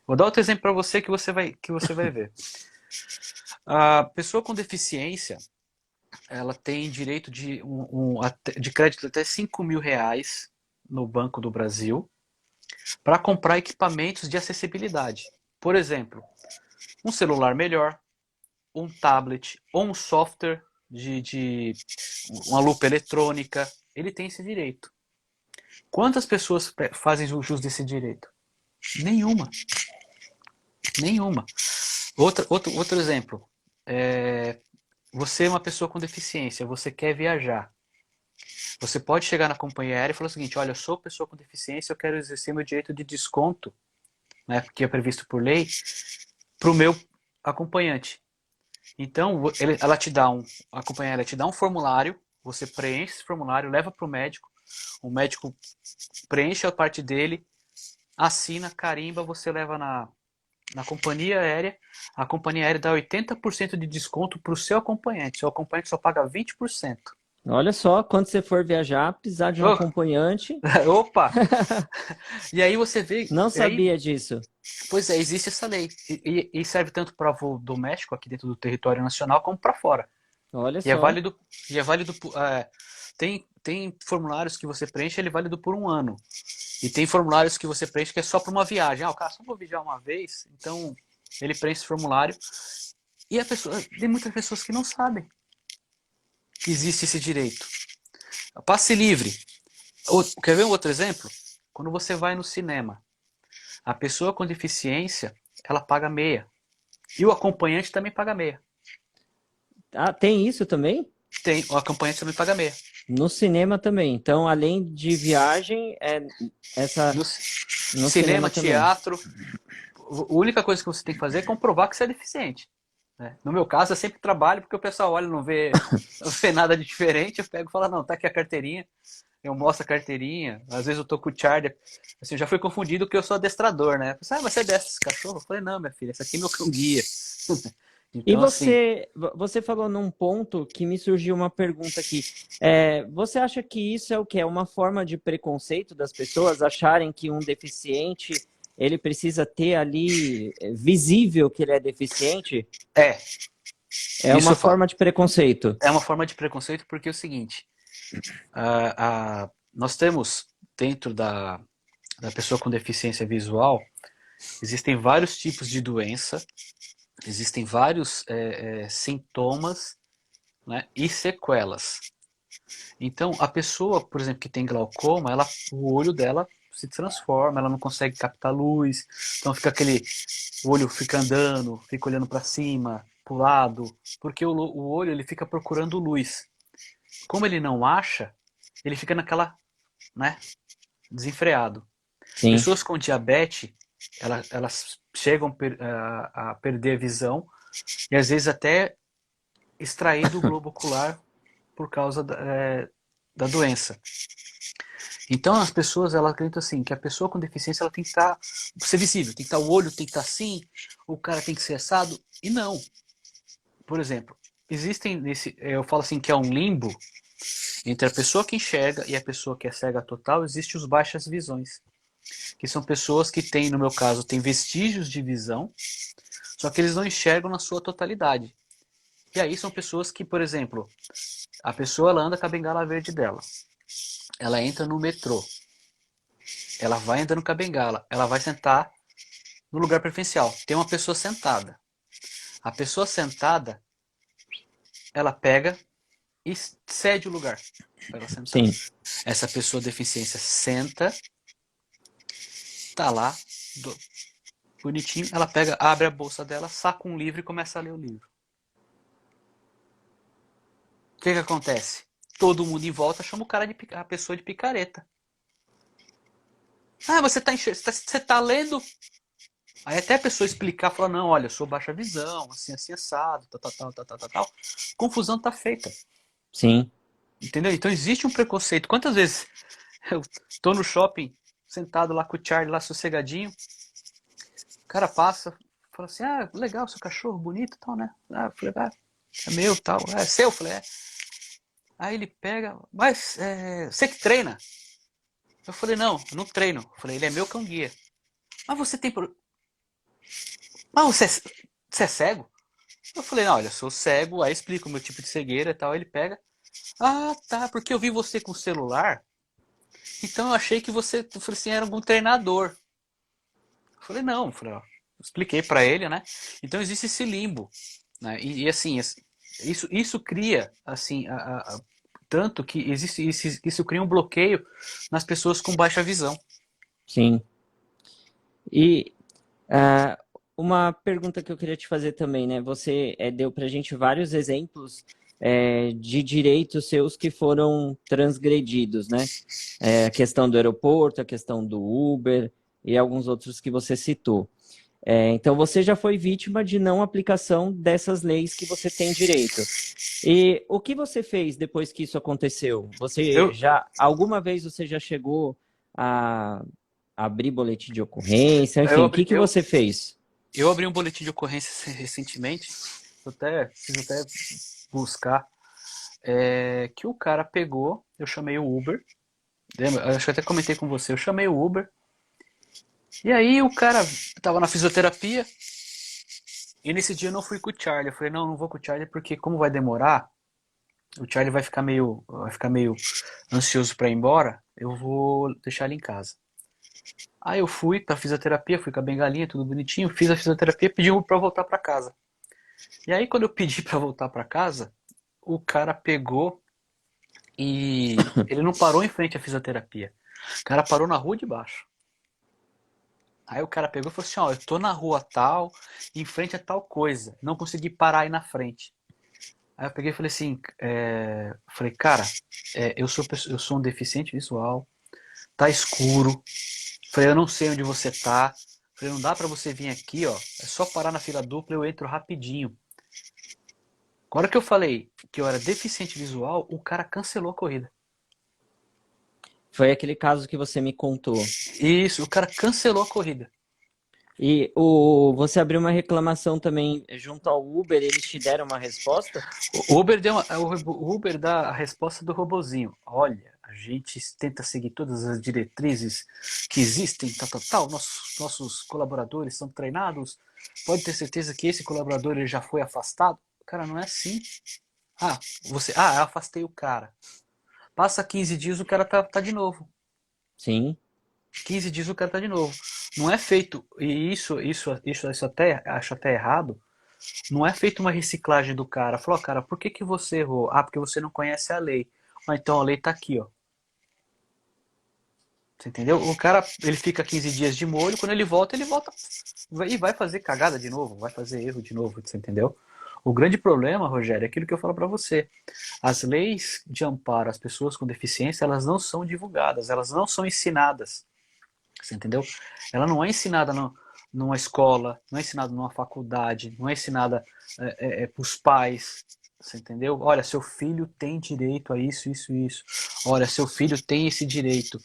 [SPEAKER 2] Vou dar outro exemplo para você que você vai ver. A pessoa com deficiência, ela tem direito de crédito até R$ 5.000 no Banco do Brasil para comprar equipamentos de acessibilidade. Por exemplo, um celular melhor, um tablet ou um software de uma lupa eletrônica. Ele tem esse direito. Quantas pessoas fazem o jus desse direito? Nenhuma. Nenhuma. Outro exemplo. Você é uma pessoa com deficiência, você quer viajar. Você pode chegar na companhia aérea e falar o seguinte: olha, eu sou pessoa com deficiência, eu quero exercer meu direito de desconto, né, que é previsto por lei, para o meu acompanhante. Então, a companhia aérea te dá um formulário, você preenche esse formulário, leva para o médico preenche a parte dele, assina, carimba, você leva na companhia aérea, a companhia aérea dá 80% de desconto para o seu acompanhante só paga 20%.
[SPEAKER 1] Olha só, quando você for viajar, precisar de um
[SPEAKER 2] Oh,
[SPEAKER 1] acompanhante.
[SPEAKER 2] opa! E aí você vê.
[SPEAKER 1] Não
[SPEAKER 2] Aí,
[SPEAKER 1] sabia disso.
[SPEAKER 2] pois é, existe essa lei. E serve tanto para voo doméstico aqui dentro do território nacional como para fora.
[SPEAKER 1] Olha
[SPEAKER 2] E é
[SPEAKER 1] só.
[SPEAKER 2] válido. E é válido tem formulários que você preenche, ele é válido por um ano. E tem formulários que você preenche que é só para uma viagem. O cara só vou viajar uma vez, então ele preenche esse formulário. E tem muitas pessoas que não sabem que existe esse direito. Passe livre. Quer ver um outro exemplo? Quando você vai no cinema, a pessoa com deficiência, ela paga meia. E o acompanhante também paga meia.
[SPEAKER 1] Ah, tem isso também?
[SPEAKER 2] O acompanhante também paga meia.
[SPEAKER 1] No cinema também. Então, além de viagem, essa
[SPEAKER 2] No
[SPEAKER 1] no cinema
[SPEAKER 2] cinema,
[SPEAKER 1] também.
[SPEAKER 2] teatro, a única coisa que você tem que fazer é comprovar que você é deficiente. Né? No meu caso, eu sempre trabalho porque o pessoal olha e não vê nada de diferente. Eu pego e falo, não, tá aqui a carteirinha. Eu mostro a carteirinha. Às vezes eu tô com o charger. Assim, eu já fui confundido que eu sou adestrador, né? Mas você desce esse cachorro? Eu falei, não, minha filha, esse aqui é meu cão guia.
[SPEAKER 1] E
[SPEAKER 2] Então, assim,
[SPEAKER 1] você falou num ponto que me surgiu uma pergunta aqui. Você acha que isso é o quê? É uma forma de preconceito das pessoas acharem que um deficiente ele precisa ter ali visível que ele é deficiente?
[SPEAKER 2] é.
[SPEAKER 1] É
[SPEAKER 2] Isso
[SPEAKER 1] uma
[SPEAKER 2] eu falo.
[SPEAKER 1] forma de preconceito.
[SPEAKER 2] É uma forma de preconceito porque é o seguinte: nós temos dentro da pessoa com deficiência visual, existem vários tipos de doença, existem vários sintomas, né, e sequelas. Então, a pessoa, por exemplo, que tem glaucoma, o olho dela se transforma, ela não consegue captar luz, então o olho fica andando, fica olhando para cima, lado, porque o olho ele fica procurando luz. Como ele não acha, ele fica naquela, né, desenfreado.
[SPEAKER 1] Sim,
[SPEAKER 2] Pessoas com diabetes, elas chegam a perder a visão e às vezes até extrair do globo ocular por causa da doença. Então as pessoas elas acreditam assim que a pessoa com deficiência ela tem que ser visível, tem que estar o olho tem que estar assim, o cara tem que ser assado e não. Por exemplo, existem eu falo assim que é um limbo entre a pessoa que enxerga e a pessoa que é cega total, existem os baixas visões, que são pessoas que têm, no meu caso, têm vestígios de visão, só que eles não enxergam na sua totalidade. E aí são pessoas que, por exemplo, a pessoa ela anda com a bengala verde dela. Ela entra no metrô. Ela vai andando com a bengala. Ela vai sentar no lugar preferencial. Tem uma pessoa sentada. A pessoa sentada, ela pega e cede o lugar para ela sentar.
[SPEAKER 1] sim,
[SPEAKER 2] Essa pessoa deficiência senta, tá lá, bonitinho. Ela pega, abre a bolsa dela, saca um livro e começa a ler o livro. O que acontece? Todo mundo em volta chama a pessoa de picareta. Ah, você tá lendo? Aí até a pessoa explicar, falar, não, olha, eu sou baixa visão, assim, assim, assado, tal. Confusão tá feita.
[SPEAKER 1] sim,
[SPEAKER 2] Entendeu? Então existe um preconceito. Quantas vezes eu tô no shopping, sentado lá com o Charlie, lá sossegadinho, o cara passa, fala assim, ah, legal, seu cachorro, bonito e tal, né? Ah, eu falei, ah, é meu tal. É seu? Eu falei, é. Aí ele pega, mas você que treina? Eu falei, não, eu não treino. Eu falei, ele é meu cão guia. Mas você tem. Mas você é cego? Eu falei, não, olha, eu sou cego, aí explico o meu tipo de cegueira e tal. Aí ele pega, ah, tá, porque eu vi você com o celular, então eu achei que você, eu falei assim, era algum treinador. Eu falei, não, eu falei, ó, expliquei pra ele, né? Então existe esse limbo, né? E assim, isso cria, assim, tanto que existe isso cria um bloqueio nas pessoas com baixa visão.
[SPEAKER 1] sim. E ah, uma pergunta que eu queria te fazer também, né? Você deu pra gente vários exemplos de direitos seus que foram transgredidos, né? A questão do aeroporto, a questão do Uber e alguns outros que você citou. Então você já foi vítima de não aplicação dessas leis que você tem direito. E o que você fez depois que isso aconteceu? Você
[SPEAKER 2] Eu,
[SPEAKER 1] já, alguma vez você já chegou a abrir boletim de ocorrência?
[SPEAKER 2] eu,
[SPEAKER 1] Enfim, o
[SPEAKER 2] abri,
[SPEAKER 1] que
[SPEAKER 2] eu,
[SPEAKER 1] você fez?
[SPEAKER 2] eu abri um boletim de ocorrência recentemente, eu preciso até buscar, que o cara pegou, eu chamei o Uber, lembra? Eu acho que até comentei com você, eu chamei o Uber, e aí o cara tava na fisioterapia, e nesse dia eu não fui com o Charlie, eu falei, não vou com o Charlie porque como vai demorar, o Charlie vai ficar meio ansioso para ir embora, eu vou deixar ele em casa. Aí eu fui pra fisioterapia, fui com a bengalinha, tudo bonitinho, fiz a fisioterapia, pedi pra voltar pra casa. E aí quando eu pedi pra voltar pra casa, o cara pegou e ele não parou em frente à fisioterapia. O cara parou na rua de baixo. Aí o cara pegou e falou assim, ó, eu tô na rua tal, em frente a tal coisa, não consegui parar aí na frente. Aí eu peguei e falei assim, falei, cara, eu sou um deficiente visual, tá escuro, falei, eu não sei onde você tá, falei, não dá pra você vir aqui, ó, é só parar na fila dupla, eu entro rapidinho. Agora que eu falei que eu era deficiente visual, o cara cancelou a corrida.
[SPEAKER 1] Foi aquele caso que você me contou.
[SPEAKER 2] Isso, o cara cancelou a corrida.
[SPEAKER 1] E você abriu uma reclamação também junto ao Uber, eles te deram uma resposta?
[SPEAKER 2] O Uber dá a resposta do robozinho. Olha, a gente tenta seguir todas as diretrizes que existem, tal. Nossos colaboradores são treinados. Pode ter certeza que esse colaborador ele já foi afastado. Cara, não é assim. Eu afastei o cara. Passa 15 dias, o cara tá de novo.
[SPEAKER 1] Sim,
[SPEAKER 2] 15 dias o cara tá de novo. Não é feito, e isso até acho até errado. Não é feito uma reciclagem do cara. Falou, cara, por que você errou? Ah, porque você não conhece a lei. Ah, então a lei tá aqui, ó. Você entendeu? O cara, ele fica 15 dias de molho, quando ele volta e vai fazer cagada de novo, vai fazer erro de novo, você entendeu? O grande problema, Rogério, é aquilo que eu falo para você. As leis de amparo às pessoas com deficiência, elas não são divulgadas, elas não são ensinadas. Você entendeu? Ela não é ensinada numa escola, não é ensinada numa faculdade, não é ensinada para os pais. Você entendeu? Olha, seu filho tem direito a isso, isso, isso. Olha, seu filho tem esse direito.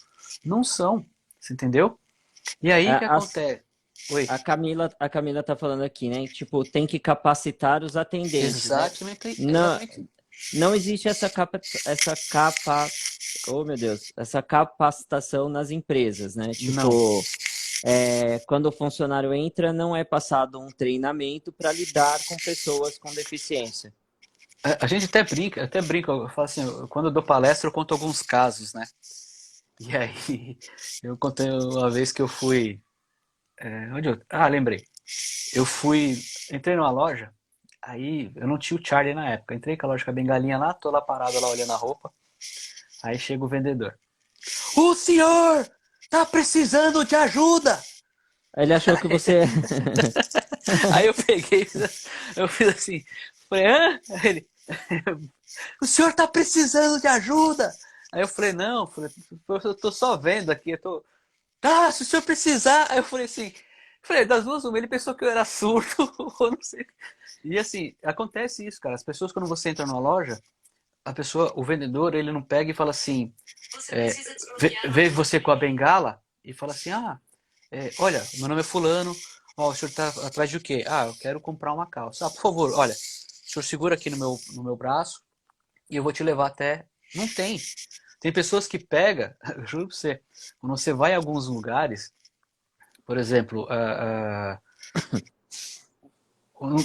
[SPEAKER 2] Não são. Você entendeu? E aí o que
[SPEAKER 1] A, a,
[SPEAKER 2] acontece? Oi.
[SPEAKER 1] a Camila tá falando aqui, né? Tipo, tem que capacitar os atendentes, né?
[SPEAKER 2] Exatamente,
[SPEAKER 1] Não,
[SPEAKER 2] exatamente.
[SPEAKER 1] não existe oh meu Deus, essa capacitação nas empresas, né?
[SPEAKER 2] Não.
[SPEAKER 1] Tipo, quando o funcionário entra, não é passado um treinamento para lidar com pessoas com deficiência.
[SPEAKER 2] A gente até brinca, eu falo assim, quando eu dou palestra eu conto alguns casos, né? E aí eu contei uma vez que eu fui, lembrei. Entrei numa loja, aí eu não tinha o Charlie na época. Entrei com a loja com a bengalinha lá, tô lá parado lá olhando a roupa. Aí chega o vendedor. O senhor tá precisando de ajuda!
[SPEAKER 1] Ele achou que você.
[SPEAKER 2] Aí eu peguei, eu fiz assim, falei, hã? Aí ele, o senhor tá precisando de ajuda? Aí eu falei, não, eu tô só vendo aqui, tá, se o senhor precisar. Aí eu falei assim, das duas uma, ele pensou que eu era surdo, ou não sei. E assim, acontece isso, cara, as pessoas quando você entra numa loja, o vendedor, ele não pega e fala assim, vê você com a bengala e fala assim, olha, meu nome é fulano, ó, o senhor tá atrás de o quê? Ah, eu quero comprar uma calça. Ah, por favor, olha, o senhor segura aqui no meu braço e eu vou te levar até... Não tem. Tem pessoas que pegam, eu juro pra você, quando você vai em alguns lugares, por exemplo,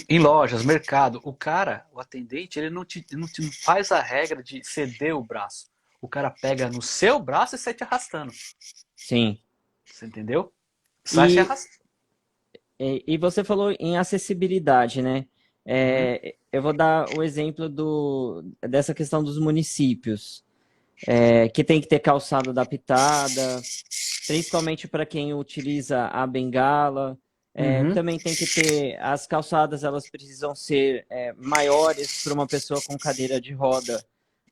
[SPEAKER 2] em lojas, mercado, o atendente, ele não te faz a regra de ceder o braço. O cara pega no seu braço e sai te arrastando.
[SPEAKER 1] Sim.
[SPEAKER 2] Você entendeu? Sai te
[SPEAKER 1] E,
[SPEAKER 2] arrastando.
[SPEAKER 1] e você falou em acessibilidade, né?
[SPEAKER 2] Uhum.
[SPEAKER 1] Eu vou dar o exemplo dessa questão dos municípios, que tem que ter calçada adaptada, principalmente para quem utiliza a bengala.
[SPEAKER 2] Uhum.
[SPEAKER 1] Também tem que ter as calçadas, elas precisam ser maiores para uma pessoa com cadeira de roda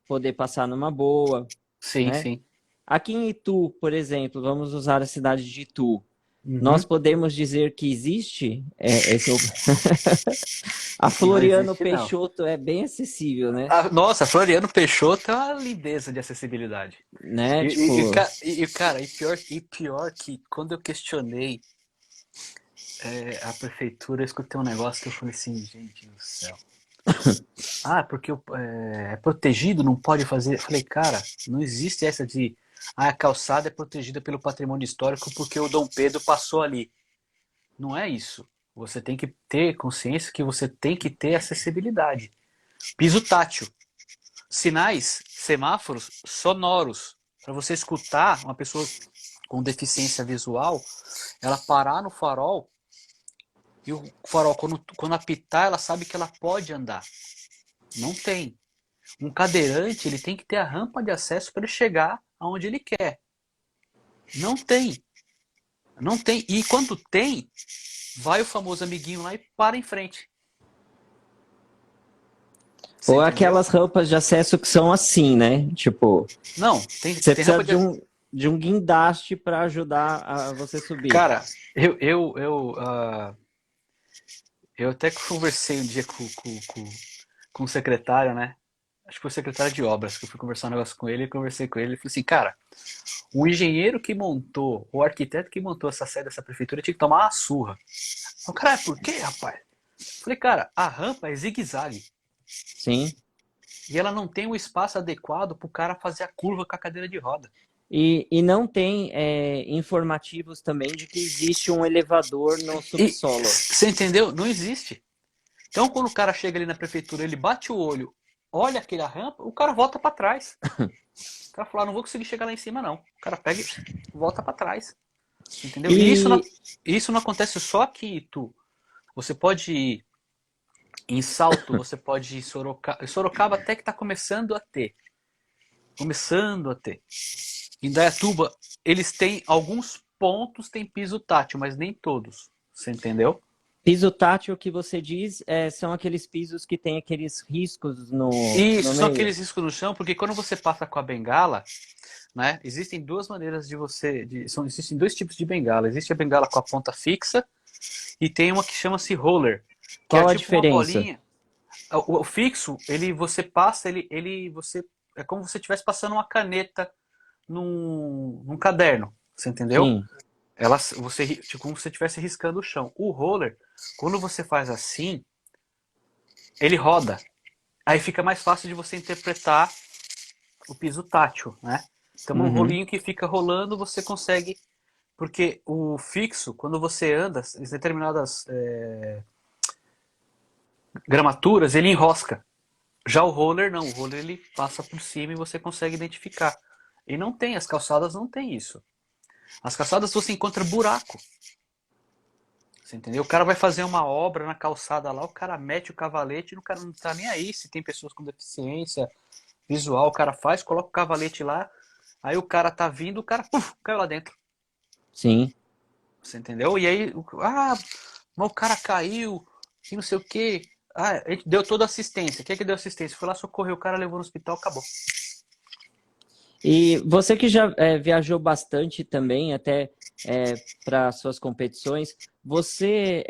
[SPEAKER 1] poder passar numa boa,
[SPEAKER 2] Sim,
[SPEAKER 1] né?
[SPEAKER 2] sim.
[SPEAKER 1] Aqui em Itu, por exemplo, vamos usar a cidade de Itu. Nós
[SPEAKER 2] Uhum.
[SPEAKER 1] podemos dizer que existe a
[SPEAKER 2] Não
[SPEAKER 1] Floriano
[SPEAKER 2] existe, não.
[SPEAKER 1] Peixoto é bem acessível, né?
[SPEAKER 2] Nossa, Floriano Peixoto é uma lindeza de acessibilidade.
[SPEAKER 1] Né? Tipo,
[SPEAKER 2] Cara, e pior que quando eu questionei a prefeitura, eu escutei um negócio que eu falei assim, gente do céu. Porque é protegido, não pode fazer. Eu falei, cara, não existe essa de a calçada é protegida pelo patrimônio histórico porque o Dom Pedro passou ali. Não é isso. Você tem que ter consciência que você tem que ter acessibilidade. Piso tátil. Sinais, semáforos sonoros. Para você escutar uma pessoa com deficiência visual, ela parar no farol e o farol, quando apitar, ela sabe que ela pode andar. Não tem. Um cadeirante, ele tem que ter a rampa de acesso para ele chegar aonde ele quer. Não tem. Não tem. E quando tem, vai o famoso amiguinho lá e para em frente. Você
[SPEAKER 1] ou
[SPEAKER 2] entendeu?
[SPEAKER 1] aquelas rampas de acesso que são assim, né? Tipo,
[SPEAKER 2] Não, tem,
[SPEAKER 1] você
[SPEAKER 2] tem
[SPEAKER 1] precisa
[SPEAKER 2] rampa
[SPEAKER 1] de
[SPEAKER 2] de.
[SPEAKER 1] um guindaste para ajudar a você subir.
[SPEAKER 2] Cara, eu até conversei um dia com o secretário, né? Acho que foi o secretário de obras, que eu fui conversar um negócio com ele, e conversei com ele, e falei assim, cara, o engenheiro que montou, o arquiteto que montou essa sede dessa prefeitura tinha que tomar uma surra. O cara, por quê, rapaz? Eu falei, cara, a rampa é zigue-zague.
[SPEAKER 1] Sim.
[SPEAKER 2] E ela não tem o espaço adequado para o cara fazer a curva com a cadeira de roda.
[SPEAKER 1] E não tem informativos também de que existe um elevador no
[SPEAKER 2] E
[SPEAKER 1] subsolo.
[SPEAKER 2] você entendeu? Não existe. Então, quando o cara chega ali na prefeitura, ele bate o olho, olha aquela rampa, o cara volta para trás. O cara fala, não vou conseguir chegar lá em cima, não. O cara pega e volta para trás. Entendeu? E
[SPEAKER 1] E
[SPEAKER 2] isso não acontece só aqui em Itu. Você pode ir em Salto, você pode ir em Sorocaba. Sorocaba até que está começando a ter. Começando a ter. Em Dayatuba, eles têm alguns pontos, tem piso tátil, mas nem todos. Você entendeu?
[SPEAKER 1] Piso tátil que você diz são aqueles pisos que tem aqueles riscos no
[SPEAKER 2] Isso, são
[SPEAKER 1] meio.
[SPEAKER 2] aqueles riscos no chão, porque quando você passa com a bengala, né, existem duas maneiras de você... existem dois tipos de bengala. Existe a bengala com a ponta fixa e tem uma que chama-se roller, que é
[SPEAKER 1] Qual a
[SPEAKER 2] tipo uma
[SPEAKER 1] diferença?
[SPEAKER 2] bolinha. O fixo, você passa, é como se você estivesse passando uma caneta num caderno, você entendeu?
[SPEAKER 1] Sim.
[SPEAKER 2] Tipo, como se você estivesse riscando o chão. O roller, quando você faz assim, ele roda. Aí fica mais fácil de você interpretar o piso tátil, né? Então, um
[SPEAKER 1] Uhum.
[SPEAKER 2] rolinho que fica rolando, você consegue... Porque o fixo, quando você anda, em determinadas gramaturas, ele enrosca. Já o roller não, o roller ele passa por cima e você consegue identificar. E não tem, as calçadas não tem isso. As calçadas você encontra buraco. Você entendeu? O cara vai fazer uma obra na calçada lá, o cara mete o cavalete e o cara não tá nem aí se tem pessoas com deficiência visual. O cara faz, coloca o cavalete lá, aí o cara tá vindo, o cara caiu lá dentro.
[SPEAKER 1] Sim.
[SPEAKER 2] Você entendeu? E aí, mas o cara caiu e não sei o quê. Ah, a gente deu toda assistência. Quem é que deu assistência? Foi lá socorrer o cara, levou no hospital, acabou.
[SPEAKER 1] E você que já viajou bastante também, até para suas competições, você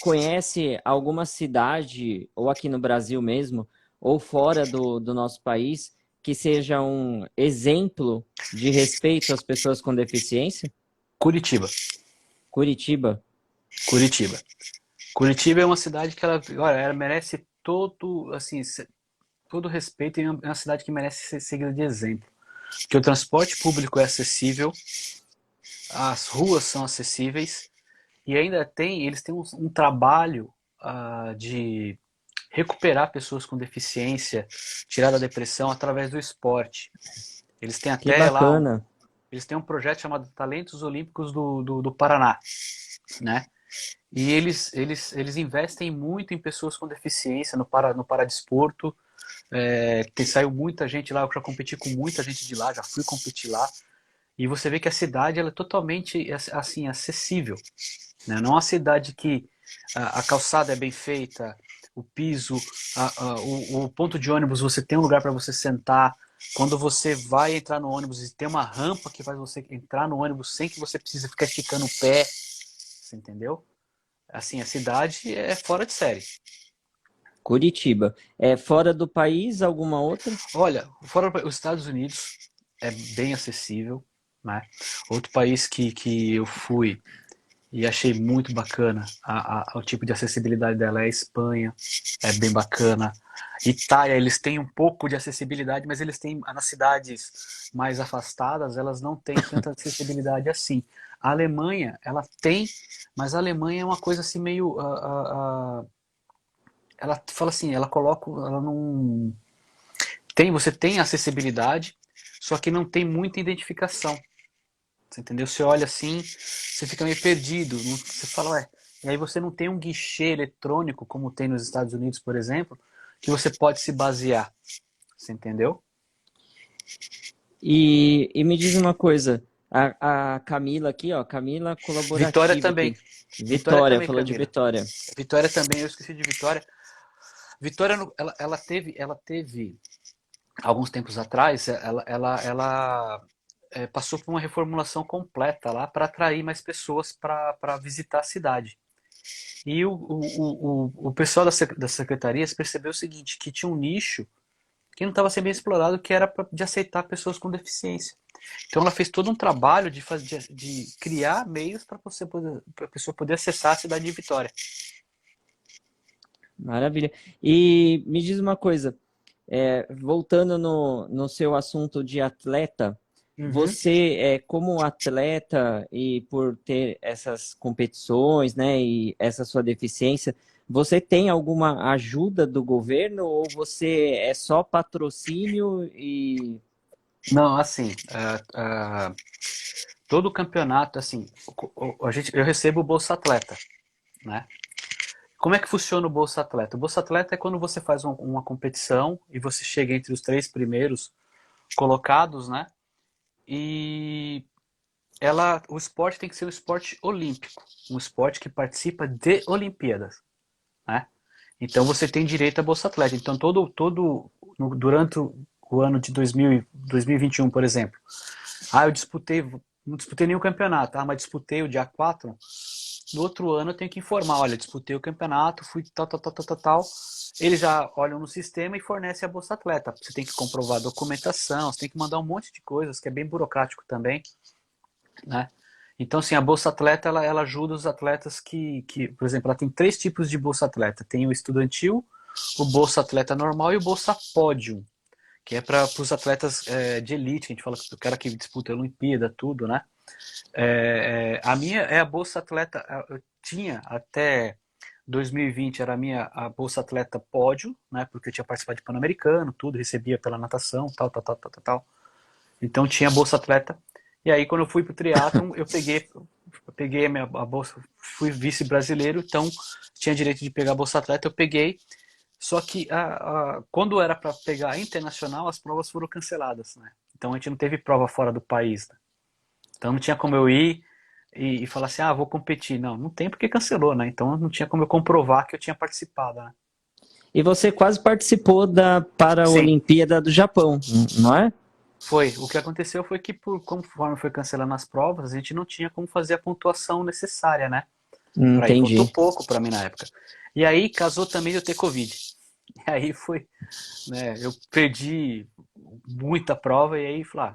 [SPEAKER 1] conhece alguma cidade, ou aqui no Brasil mesmo, ou fora do nosso país, que seja um exemplo de respeito às pessoas com deficiência?
[SPEAKER 2] Curitiba.
[SPEAKER 1] Curitiba.
[SPEAKER 2] Curitiba. Curitiba é uma cidade que olha, ela merece todo, assim, todo respeito e é uma cidade que merece ser seguida de exemplo. Porque o transporte público é acessível, as ruas são acessíveis e ainda eles têm um trabalho de recuperar pessoas com deficiência, tirar da depressão através do esporte. Eles têm
[SPEAKER 1] Que
[SPEAKER 2] até lá
[SPEAKER 1] bacana.
[SPEAKER 2] eles têm um projeto chamado Talentos Olímpicos do Paraná, né? E eles investem muito em pessoas com deficiência no paradesporto. Saiu muita gente lá, eu já competi com muita gente de lá, já fui competir lá. E você vê que a cidade ela é totalmente assim acessível, né? Não é uma cidade que a calçada é bem feita, o piso, o ponto de ônibus, você tem um lugar para você sentar. Quando você vai entrar no ônibus e tem uma rampa que faz você entrar no ônibus sem que você precise ficar esticando o pé, você entendeu? Assim, a cidade é fora de série.
[SPEAKER 1] Curitiba. É fora do país, alguma outra?
[SPEAKER 2] Olha, fora os Estados Unidos é bem acessível, né? Outro país que eu fui e achei muito bacana o tipo de acessibilidade dela é a Espanha, é bem bacana. Itália, eles têm um pouco de acessibilidade, mas eles têm nas cidades mais afastadas, elas não têm tanta acessibilidade assim. A Alemanha, ela tem, mas a Alemanha é uma coisa assim meio ela fala assim, ela coloca, ela não você tem acessibilidade, só que não tem muita identificação. Você entendeu? Você olha assim, você fica meio perdido. Você fala, ué. E aí você não tem um guichê eletrônico, como tem nos Estados Unidos, por exemplo, que você pode se basear. Você entendeu?
[SPEAKER 1] E me diz uma coisa, a Camila aqui, ó, Camila
[SPEAKER 2] Vitória
[SPEAKER 1] colaborativa
[SPEAKER 2] também.
[SPEAKER 1] aqui.
[SPEAKER 2] Vitória
[SPEAKER 1] Vitória,
[SPEAKER 2] também,
[SPEAKER 1] falou de
[SPEAKER 2] Camila.
[SPEAKER 1] Vitória.
[SPEAKER 2] Vitória também, eu esqueci de Vitória. Vitória, ela teve alguns tempos atrás, ela passou por uma reformulação completa lá para atrair mais pessoas para visitar a cidade. E o pessoal das secretarias percebeu o seguinte, que tinha um nicho que não estava sendo bem explorado, que era de aceitar pessoas com deficiência. Então ela fez todo um trabalho de criar meios para a pessoa poder acessar a cidade de Vitória.
[SPEAKER 1] Maravilha. E me diz uma coisa, voltando no seu assunto de atleta,
[SPEAKER 2] Uhum.
[SPEAKER 1] você, como atleta e por ter essas competições, né, e essa sua deficiência, você tem alguma ajuda do governo ou você é só patrocínio e...
[SPEAKER 2] Não, assim, todo campeonato, assim, eu recebo o Bolsa Atleta, né? Como é que funciona o Bolsa Atleta? O Bolsa Atleta é quando você faz uma competição e você chega entre os 3 primeiros colocados, né? E o esporte tem que ser um esporte olímpico, um esporte que participa de Olimpíadas, né? Então você tem direito a Bolsa Atleta. Então durante o ano de 2021, por exemplo, não disputei nenhum campeonato, mas disputei o dia 4. No outro ano eu tenho que informar, olha, disputei o campeonato, fui tal, tal, tal, tal, tal, tal. Eles já olham no sistema e fornecem a Bolsa Atleta. Você tem que comprovar a documentação, você tem que mandar um monte de coisas, que é bem burocrático também, né? Então, assim, a Bolsa Atleta, ela ajuda os atletas por exemplo, ela tem 3 tipos de Bolsa Atleta. Tem o estudantil, o Bolsa Atleta normal e o Bolsa Pódio, que é para os atletas de elite, que a gente fala que o cara que disputa a Olimpíada, tudo, né? A minha é a Bolsa Atleta, eu tinha até 2020, era a Bolsa Atleta Pódio, né? Porque eu tinha participado de Pan-Americano, tudo, recebia pela natação, tal, tal, tal, tal, tal, tal. Então tinha a Bolsa Atleta. E aí quando eu fui pro triatlon, eu peguei a bolsa, fui vice-brasileiro, então tinha direito de pegar a Bolsa Atleta, eu peguei. Só que quando era para pegar a internacional, as provas foram canceladas, né? Então a gente não teve prova fora do país, né? Então não tinha como eu ir e falar assim, vou competir. Não, não tem porque cancelou, né? Então não tinha como eu comprovar que eu tinha participado, né?
[SPEAKER 1] E você quase participou da
[SPEAKER 2] Sim,
[SPEAKER 1] Paralimpíada do Japão, não é?
[SPEAKER 2] foi. O que aconteceu foi que, conforme foi cancelando as provas, a gente não tinha como fazer a pontuação necessária, né? Para ir. Faltou
[SPEAKER 1] Entendi.
[SPEAKER 2] pouco para mim na época. E aí casou também eu ter Covid. E aí foi, né? Eu perdi muita prova e aí falei,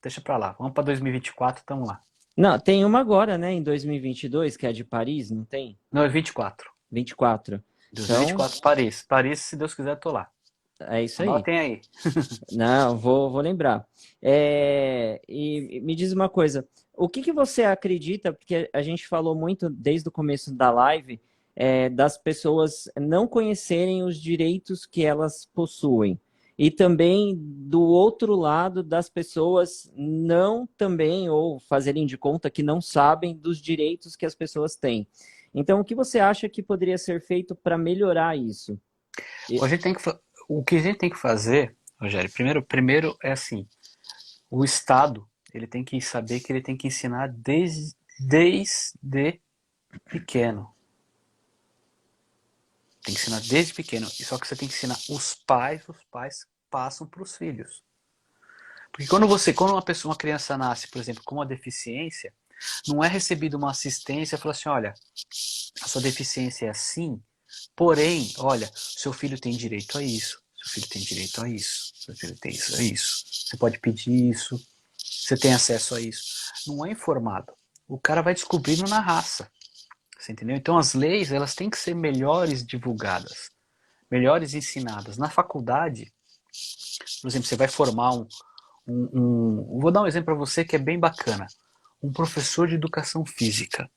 [SPEAKER 2] deixa pra lá. Vamos para 2024, tamo lá.
[SPEAKER 1] Não, tem uma agora, né, em 2022, que é a de Paris, não tem?
[SPEAKER 2] Não, é 24.
[SPEAKER 1] 24. Então,
[SPEAKER 2] 2024, Paris. Paris, se Deus quiser, eu tô lá.
[SPEAKER 1] é isso aí.
[SPEAKER 2] Anotem aí.
[SPEAKER 1] Não, vou lembrar. E me diz uma coisa, o que que você acredita, porque a gente falou muito desde o começo da live, das pessoas não conhecerem os direitos que elas possuem. E também do outro lado das pessoas não também, ou fazerem de conta que não sabem dos direitos que as pessoas têm. Então, o que você acha que poderia ser feito para melhorar isso?
[SPEAKER 2] A gente tem que, o que a gente tem que fazer, Rogério, primeiro é assim, o Estado, ele tem que saber que ele tem que ensinar desde pequeno. Tem que ensinar desde pequeno. Só que você tem que ensinar os pais passam para os filhos. Porque quando uma criança nasce, por exemplo, com uma deficiência, não é recebida uma assistência e fala assim, olha, a sua deficiência é assim, porém, olha, seu filho tem direito a isso, seu filho tem direito a isso, seu filho tem isso a isso, você pode pedir isso, você tem acesso a isso. Não é informado. O cara vai descobrindo na raça. Você entendeu? Então as leis, elas têm que ser melhores divulgadas, melhores ensinadas. Na faculdade, por exemplo, você vai formar vou dar um exemplo para você que é bem bacana. Um professor de educação física.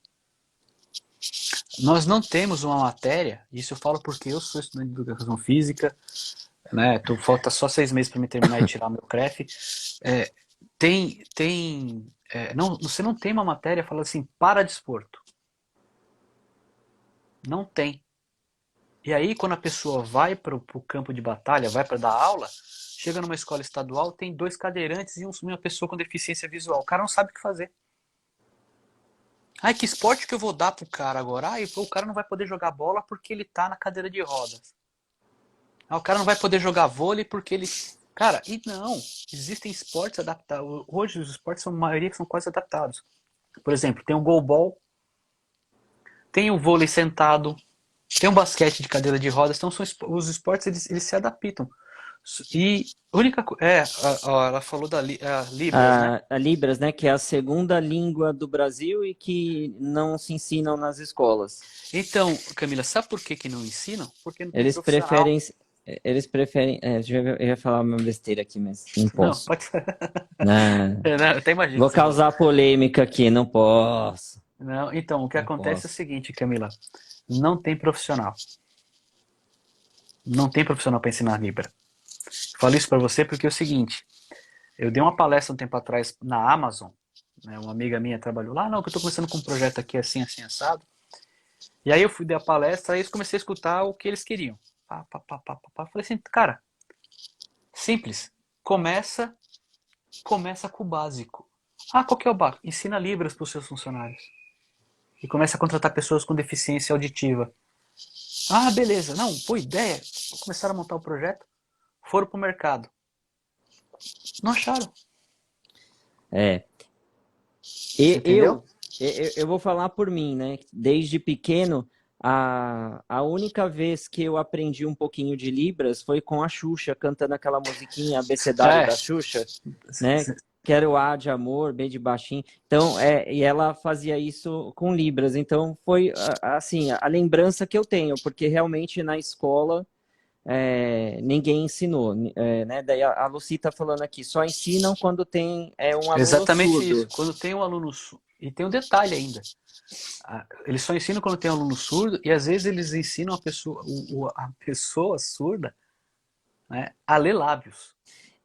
[SPEAKER 2] Nós não temos uma matéria, isso eu falo porque eu sou estudante de educação física, né? Falta só 6 meses para me terminar e tirar meu CREF. Não, você não tem uma matéria falando assim, para desporto. Não tem. E aí, quando a pessoa vai para o campo de batalha, vai para dar aula, chega numa escola estadual, tem 2 cadeirantes e uma pessoa com deficiência visual. O cara não sabe o que fazer. Que esporte que eu vou dar pro cara agora? O cara não vai poder jogar bola porque ele tá na cadeira de rodas. O cara não vai poder jogar vôlei porque ele... Cara, e não. Existem esportes adaptados. Hoje os esportes, a maioria são quase adaptados. Por exemplo, tem o goalball, tem o vôlei sentado, tem o basquete de cadeira de rodas. Então os esportes, eles se adaptam. E a única ela falou da Libras, né?
[SPEAKER 1] A Libras, né, que é a segunda língua do Brasil e que não se ensinam nas escolas.
[SPEAKER 2] Então, Camila, sabe por que não ensinam? Porque não tem
[SPEAKER 1] Eles
[SPEAKER 2] profissional.
[SPEAKER 1] preferem, eu ia falar uma besteira aqui, mas não
[SPEAKER 2] Não,
[SPEAKER 1] posso.
[SPEAKER 2] pode ser.
[SPEAKER 1] Não,
[SPEAKER 2] Não, eu até imagino
[SPEAKER 1] vou
[SPEAKER 2] que você falou.
[SPEAKER 1] causar polêmica aqui, não posso.
[SPEAKER 2] Não, então, o que
[SPEAKER 1] Não
[SPEAKER 2] acontece é o
[SPEAKER 1] posso.
[SPEAKER 2] seguinte, Camila. Não tem profissional. Não tem profissional para ensinar Libra. Falo isso para você porque é o seguinte. Eu dei uma palestra um tempo atrás na Amazon. Né, uma amiga minha trabalhou lá. Não, que eu estou começando com um projeto aqui assim, assim, assado. E aí eu fui dar a palestra e comecei a escutar o que eles queriam. Pá, pá, pá, pá, pá, pá. Falei assim, cara, simples. Começa com o básico. Ah, qual que é o BAC? Ensina Libras para os seus funcionários. E começa a contratar pessoas com deficiência auditiva. Ah, beleza. Não, boa ideia. Começaram a montar o projeto, foram para o mercado. Não acharam.
[SPEAKER 1] É.
[SPEAKER 2] Você
[SPEAKER 1] E
[SPEAKER 2] entendeu?
[SPEAKER 1] eu vou falar por mim, né? Desde pequeno, a única vez que eu aprendi um pouquinho de Libras foi com a Xuxa, cantando aquela musiquinha Abecedário
[SPEAKER 2] É.
[SPEAKER 1] da Xuxa, né? Quero A de amor, B de baixinho. Então, e ela fazia isso com Libras. Então, foi assim, a lembrança que eu tenho, porque realmente na escola ninguém ensinou, né? Daí a Lucy está falando aqui, só ensinam quando tem um aluno
[SPEAKER 2] Exatamente isso.
[SPEAKER 1] surdo.
[SPEAKER 2] Quando tem um aluno surdo. E tem um detalhe ainda. Eles só ensinam quando tem um aluno surdo e às vezes eles ensinam a pessoa surda, né, a ler lábios.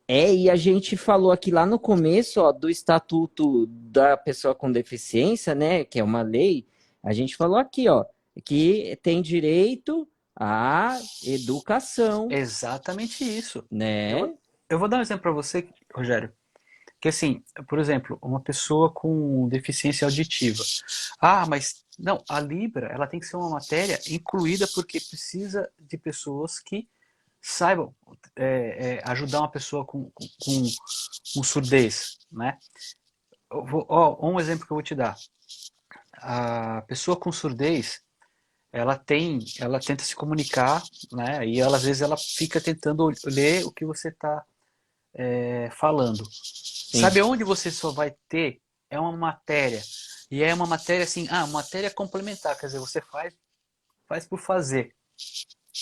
[SPEAKER 1] E a gente falou aqui lá no começo, ó, do Estatuto da Pessoa com Deficiência, né, que é uma lei, a gente falou aqui, ó, que tem direito à educação,
[SPEAKER 2] Exatamente isso.
[SPEAKER 1] né?
[SPEAKER 2] Eu vou dar um exemplo para você, Rogério. Que assim, por exemplo, uma pessoa com deficiência auditiva. Ah, mas não, a Libra, ela tem que ser uma matéria incluída porque precisa de pessoas que saibam ajudar uma pessoa com surdez, né? Um exemplo que eu vou te dar. A pessoa com surdez, ela tenta se comunicar, né? E ela, às vezes ela fica tentando ler o que você está falando.
[SPEAKER 1] Sim.
[SPEAKER 2] Sabe onde você só vai ter? É uma matéria. E é uma matéria assim, matéria complementar, quer dizer, você faz por fazer.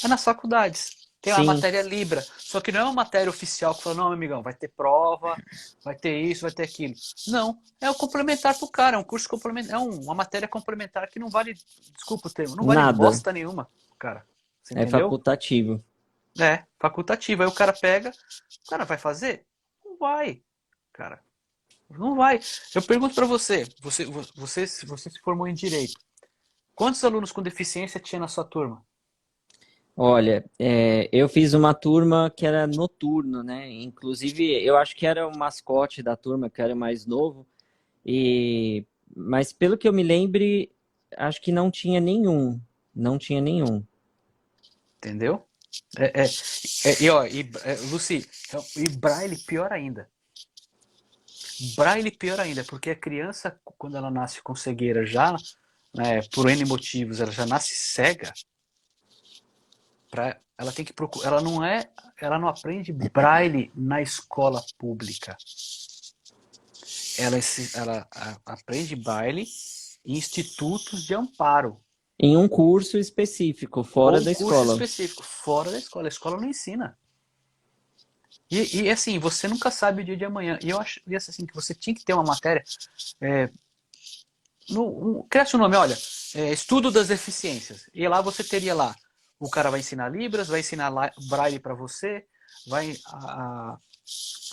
[SPEAKER 2] É nas faculdades. Tem a
[SPEAKER 1] Sim,
[SPEAKER 2] matéria Libra, só que não é uma matéria oficial que fala, não, amigão, vai ter prova, vai ter isso, vai ter aquilo. Não, é o complementar pro cara, é um curso complementar, uma matéria complementar que não vale, desculpa o termo, não vale
[SPEAKER 1] nada.
[SPEAKER 2] bosta nenhuma, cara. Você
[SPEAKER 1] É
[SPEAKER 2] entendeu?
[SPEAKER 1] facultativo.
[SPEAKER 2] É, facultativo. Aí o cara pega, o cara vai fazer? Não vai, cara. Não vai. Eu pergunto para você se formou em direito. Quantos alunos com deficiência tinha na sua turma?
[SPEAKER 1] Olha, eu fiz uma turma que era noturno, né? Inclusive, eu acho que era o mascote da turma, que era mais novo. Mas pelo que eu me lembre, acho que não tinha nenhum. Não tinha nenhum.
[SPEAKER 2] Entendeu? E ó, Lucy, e Braille pior ainda. Braille pior ainda, porque a criança, quando ela nasce com cegueira já, né, por N motivos, ela já nasce cega, ela tem que procurar, ela não aprende Braille na escola pública. Ela aprende Braille em institutos de amparo.
[SPEAKER 1] Em um curso específico,
[SPEAKER 2] Ou
[SPEAKER 1] fora
[SPEAKER 2] um
[SPEAKER 1] da
[SPEAKER 2] curso
[SPEAKER 1] escola.
[SPEAKER 2] específico, fora da escola. A escola não ensina. E assim, você nunca sabe o dia de amanhã. E eu acho assim, que você tinha que ter uma matéria. Cresce o nome, olha, estudo das deficiências. E lá você teria lá, o cara vai ensinar Libras, vai ensinar Braille para você, vai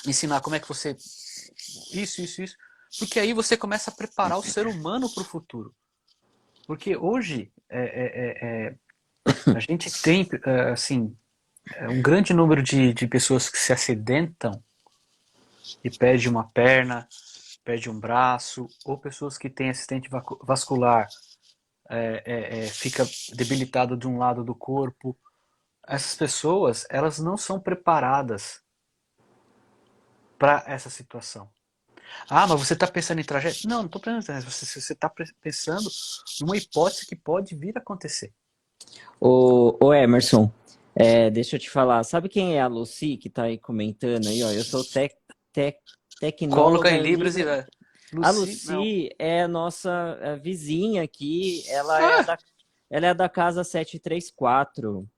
[SPEAKER 2] ensinar como é que você. Isso. Porque aí você começa a preparar o ser humano para o futuro. Porque hoje a gente tem, assim, um grande número de pessoas que se acidentam e perde uma perna, perde um braço, ou pessoas que têm acidente vascular, fica debilitado de um lado do corpo. Essas pessoas, elas não são preparadas para essa situação. Ah, mas você está pensando em tragédia? Não estou pensando em tragédia. Você está pensando numa hipótese que pode vir a acontecer.
[SPEAKER 1] Ô Emerson, deixa eu te falar. Sabe quem é a Lucy que tá aí comentando aí, ó? Eu sou tec-
[SPEAKER 2] Coloca
[SPEAKER 1] tecnóloga
[SPEAKER 2] em
[SPEAKER 1] em
[SPEAKER 2] Libras e
[SPEAKER 1] Libra. A
[SPEAKER 2] Lucy, não.
[SPEAKER 1] Lucy é a nossa vizinha aqui.
[SPEAKER 2] Ah,
[SPEAKER 1] Ela é da casa 734.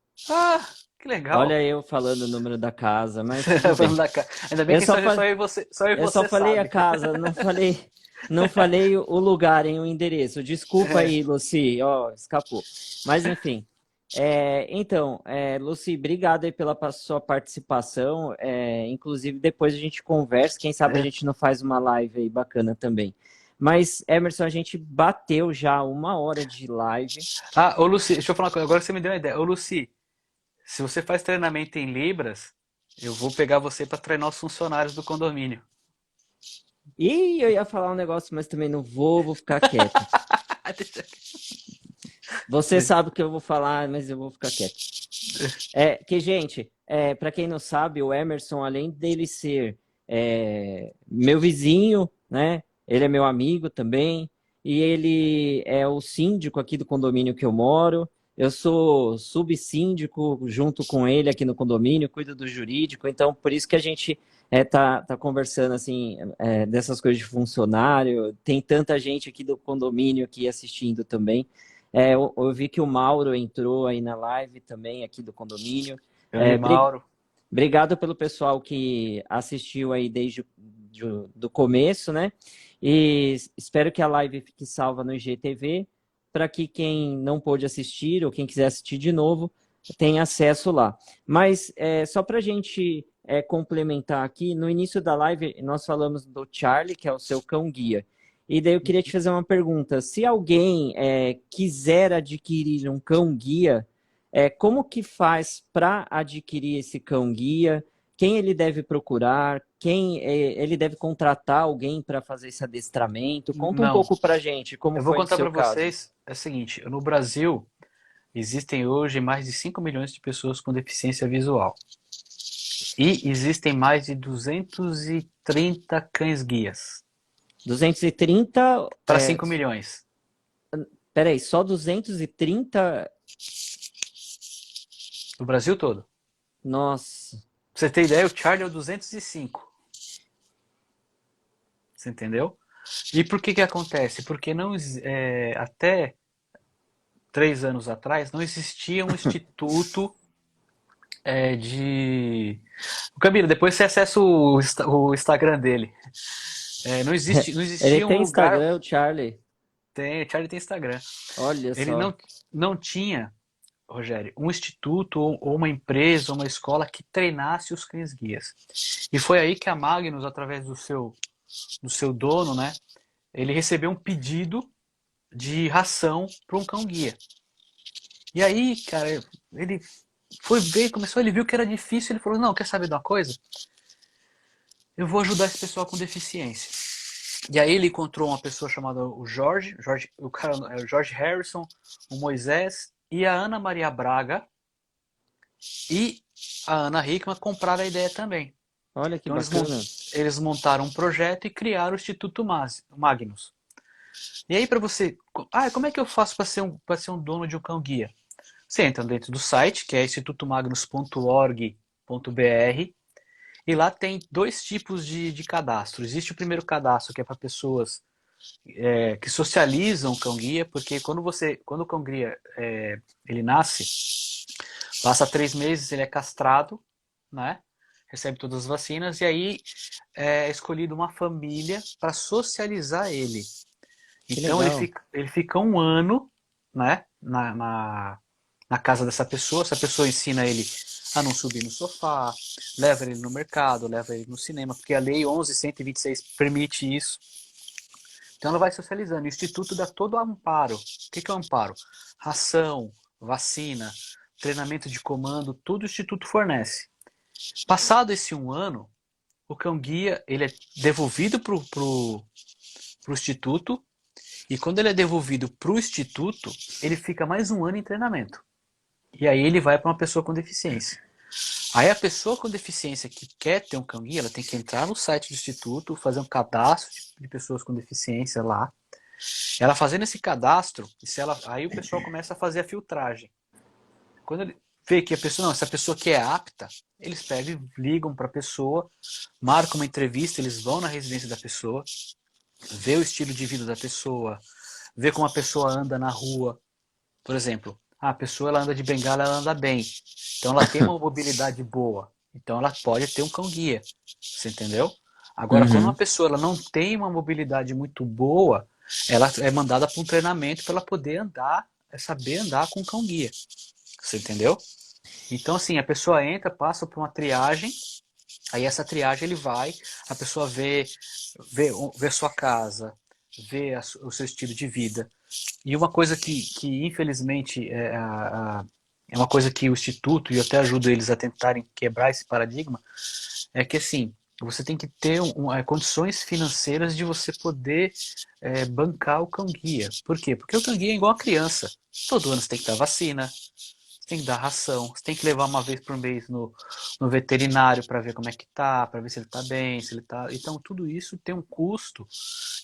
[SPEAKER 2] que legal.
[SPEAKER 1] Olha eu falando o número da casa, mas tudo
[SPEAKER 2] Falando
[SPEAKER 1] bem.
[SPEAKER 2] da cara. Ainda bem
[SPEAKER 1] Eu
[SPEAKER 2] que
[SPEAKER 1] só, fa-
[SPEAKER 2] só eu e
[SPEAKER 1] eu só
[SPEAKER 2] você
[SPEAKER 1] falei a
[SPEAKER 2] sabe.
[SPEAKER 1] casa, não falei o lugar, em o endereço. Desculpa aí, Lucy, ó, escapou. Mas enfim. Então, Lucy, obrigado aí pela sua participação. Inclusive, depois a gente conversa. Quem sabe a gente não faz uma live aí bacana também. Mas, Emerson, a gente bateu já 1 hora de live.
[SPEAKER 2] Ô Lucy, deixa eu falar uma coisa. Agora você me deu uma ideia. Ô Lucy, se você faz treinamento em Libras, eu vou pegar você para treinar os funcionários do condomínio.
[SPEAKER 1] Ih, eu ia falar um negócio, mas também não vou ficar quieto. Você sabe o que eu vou falar, mas eu vou ficar quieto. Gente, para quem não sabe, o Emerson, além dele ser meu vizinho, né? Ele é meu amigo também, e ele é o síndico aqui do condomínio que eu moro. Eu sou subsíndico junto com ele aqui no condomínio, cuido do jurídico, então por isso que a gente tá conversando assim dessas coisas de funcionário. Tem tanta gente aqui do condomínio aqui assistindo também. Eu vi que o Mauro entrou aí na live também, aqui do condomínio.
[SPEAKER 2] Grande
[SPEAKER 1] É, bri-
[SPEAKER 2] Mauro.
[SPEAKER 1] Obrigado pelo pessoal que assistiu aí desde do começo, né? E espero que a live fique salva no IGTV, para que quem não pôde assistir ou quem quiser assistir de novo tenha acesso lá. Mas só para a gente complementar aqui, no início da live nós falamos do Charlie, que é o seu cão-guia. E daí eu queria te fazer uma pergunta. Se alguém quiser adquirir um cão-guia, como que faz para adquirir esse cão-guia? Quem ele deve procurar? Quem ele deve contratar alguém para fazer esse adestramento? Conta um
[SPEAKER 2] Não,
[SPEAKER 1] pouco para gente como
[SPEAKER 2] eu vou
[SPEAKER 1] foi no
[SPEAKER 2] contar
[SPEAKER 1] seu
[SPEAKER 2] para
[SPEAKER 1] caso.
[SPEAKER 2] vocês, é o seguinte, no Brasil existem hoje mais de 5 milhões de pessoas com deficiência visual. E existem mais de 230 cães-guias
[SPEAKER 1] 230,
[SPEAKER 2] para 5 milhões
[SPEAKER 1] peraí, só 230?
[SPEAKER 2] no Brasil todo. Pra
[SPEAKER 1] Nossa,
[SPEAKER 2] você ter ideia, o Charlie é o 205. Você entendeu? E por que que acontece? Porque não, até 3 anos atrás não existia um instituto de... Camila, depois você acessa o Instagram dele. Não
[SPEAKER 1] ele
[SPEAKER 2] existia um
[SPEAKER 1] tem
[SPEAKER 2] lugar...
[SPEAKER 1] Instagram, o Charlie.
[SPEAKER 2] Tem, Charlie tem Instagram.
[SPEAKER 1] Olha
[SPEAKER 2] Ele
[SPEAKER 1] só.
[SPEAKER 2] não tinha, Rogério, um instituto ou uma empresa, ou uma escola que treinasse os cães-guias. E foi aí que a Magnus, através do seu dono, né, ele recebeu um pedido de ração para um cão-guia. E aí, cara, ele foi ver, ele viu que era difícil, ele falou, não, quer saber de uma coisa? Eu vou ajudar esse pessoal com deficiência. E aí ele encontrou uma pessoa chamada o cara é o George Harrison, o Moisés e a Ana Maria Braga e a Ana Hickman compraram a ideia também.
[SPEAKER 1] Olha que
[SPEAKER 2] Então
[SPEAKER 1] bacana.
[SPEAKER 2] eles montaram um projeto e criaram o Instituto Magnus. E aí para você, como é que eu faço para ser um dono de um cão guia? Você entra dentro do site, que é institutomagnus.org.br, e lá tem dois tipos de cadastro. Existe o primeiro cadastro, que é para pessoas que socializam o cão guia, porque quando o cão guia ele nasce, passa 3 meses, ele é castrado, né? Recebe todas as vacinas e aí é escolhida uma família para socializar ele.
[SPEAKER 1] Que
[SPEAKER 2] Então
[SPEAKER 1] legal.
[SPEAKER 2] ele fica um ano, né, na casa dessa pessoa. Essa pessoa ensina ele a não subir no sofá, leva ele no mercado, leva ele no cinema, porque a lei 11.126 permite isso. Então ela vai socializando. O Instituto dá todo o amparo. O que é o amparo? Ração, vacina, treinamento de comando, tudo o Instituto fornece. Passado esse um ano, o cão-guia ele é devolvido para o Instituto, e quando ele é devolvido para o Instituto, ele fica mais um ano em treinamento. E aí ele vai para uma pessoa com deficiência. Aí a pessoa com deficiência que quer ter um cão-guia, ela tem que entrar no site do Instituto, fazer um cadastro de pessoas com deficiência lá. Ela fazendo esse cadastro, aí o pessoal começa a fazer a filtragem. Quando ele vê que essa pessoa que é apta, eles pegam e ligam para a pessoa, marcam uma entrevista, eles vão na residência da pessoa, vê o estilo de vida da pessoa, vê como a pessoa anda na rua. Por exemplo, a pessoa ela anda de bengala, ela anda bem. Então ela tem uma mobilidade boa. Então ela pode ter um cão-guia. Você entendeu? Agora, quando uma
[SPEAKER 1] Uhum.
[SPEAKER 2] pessoa ela não tem uma mobilidade muito boa, ela é mandada para um treinamento para ela poder andar, saber andar com um cão-guia. Você entendeu? Então, assim, a pessoa entra, passa por uma triagem, aí essa triagem a pessoa vê a sua casa, vê o seu estilo de vida. E uma coisa que infelizmente, é uma coisa que o Instituto, e eu até ajudo eles a tentarem quebrar esse paradigma, é que, assim, você tem que ter condições financeiras de você poder bancar o cão-guia. Por quê? Porque o cão-guia é igual a criança. Todo ano você tem que dar vacina, você tem que dar ração, você tem que levar uma vez por mês no veterinário para ver como é que tá, para ver se ele tá bem, se ele tá. Então tudo isso tem um custo.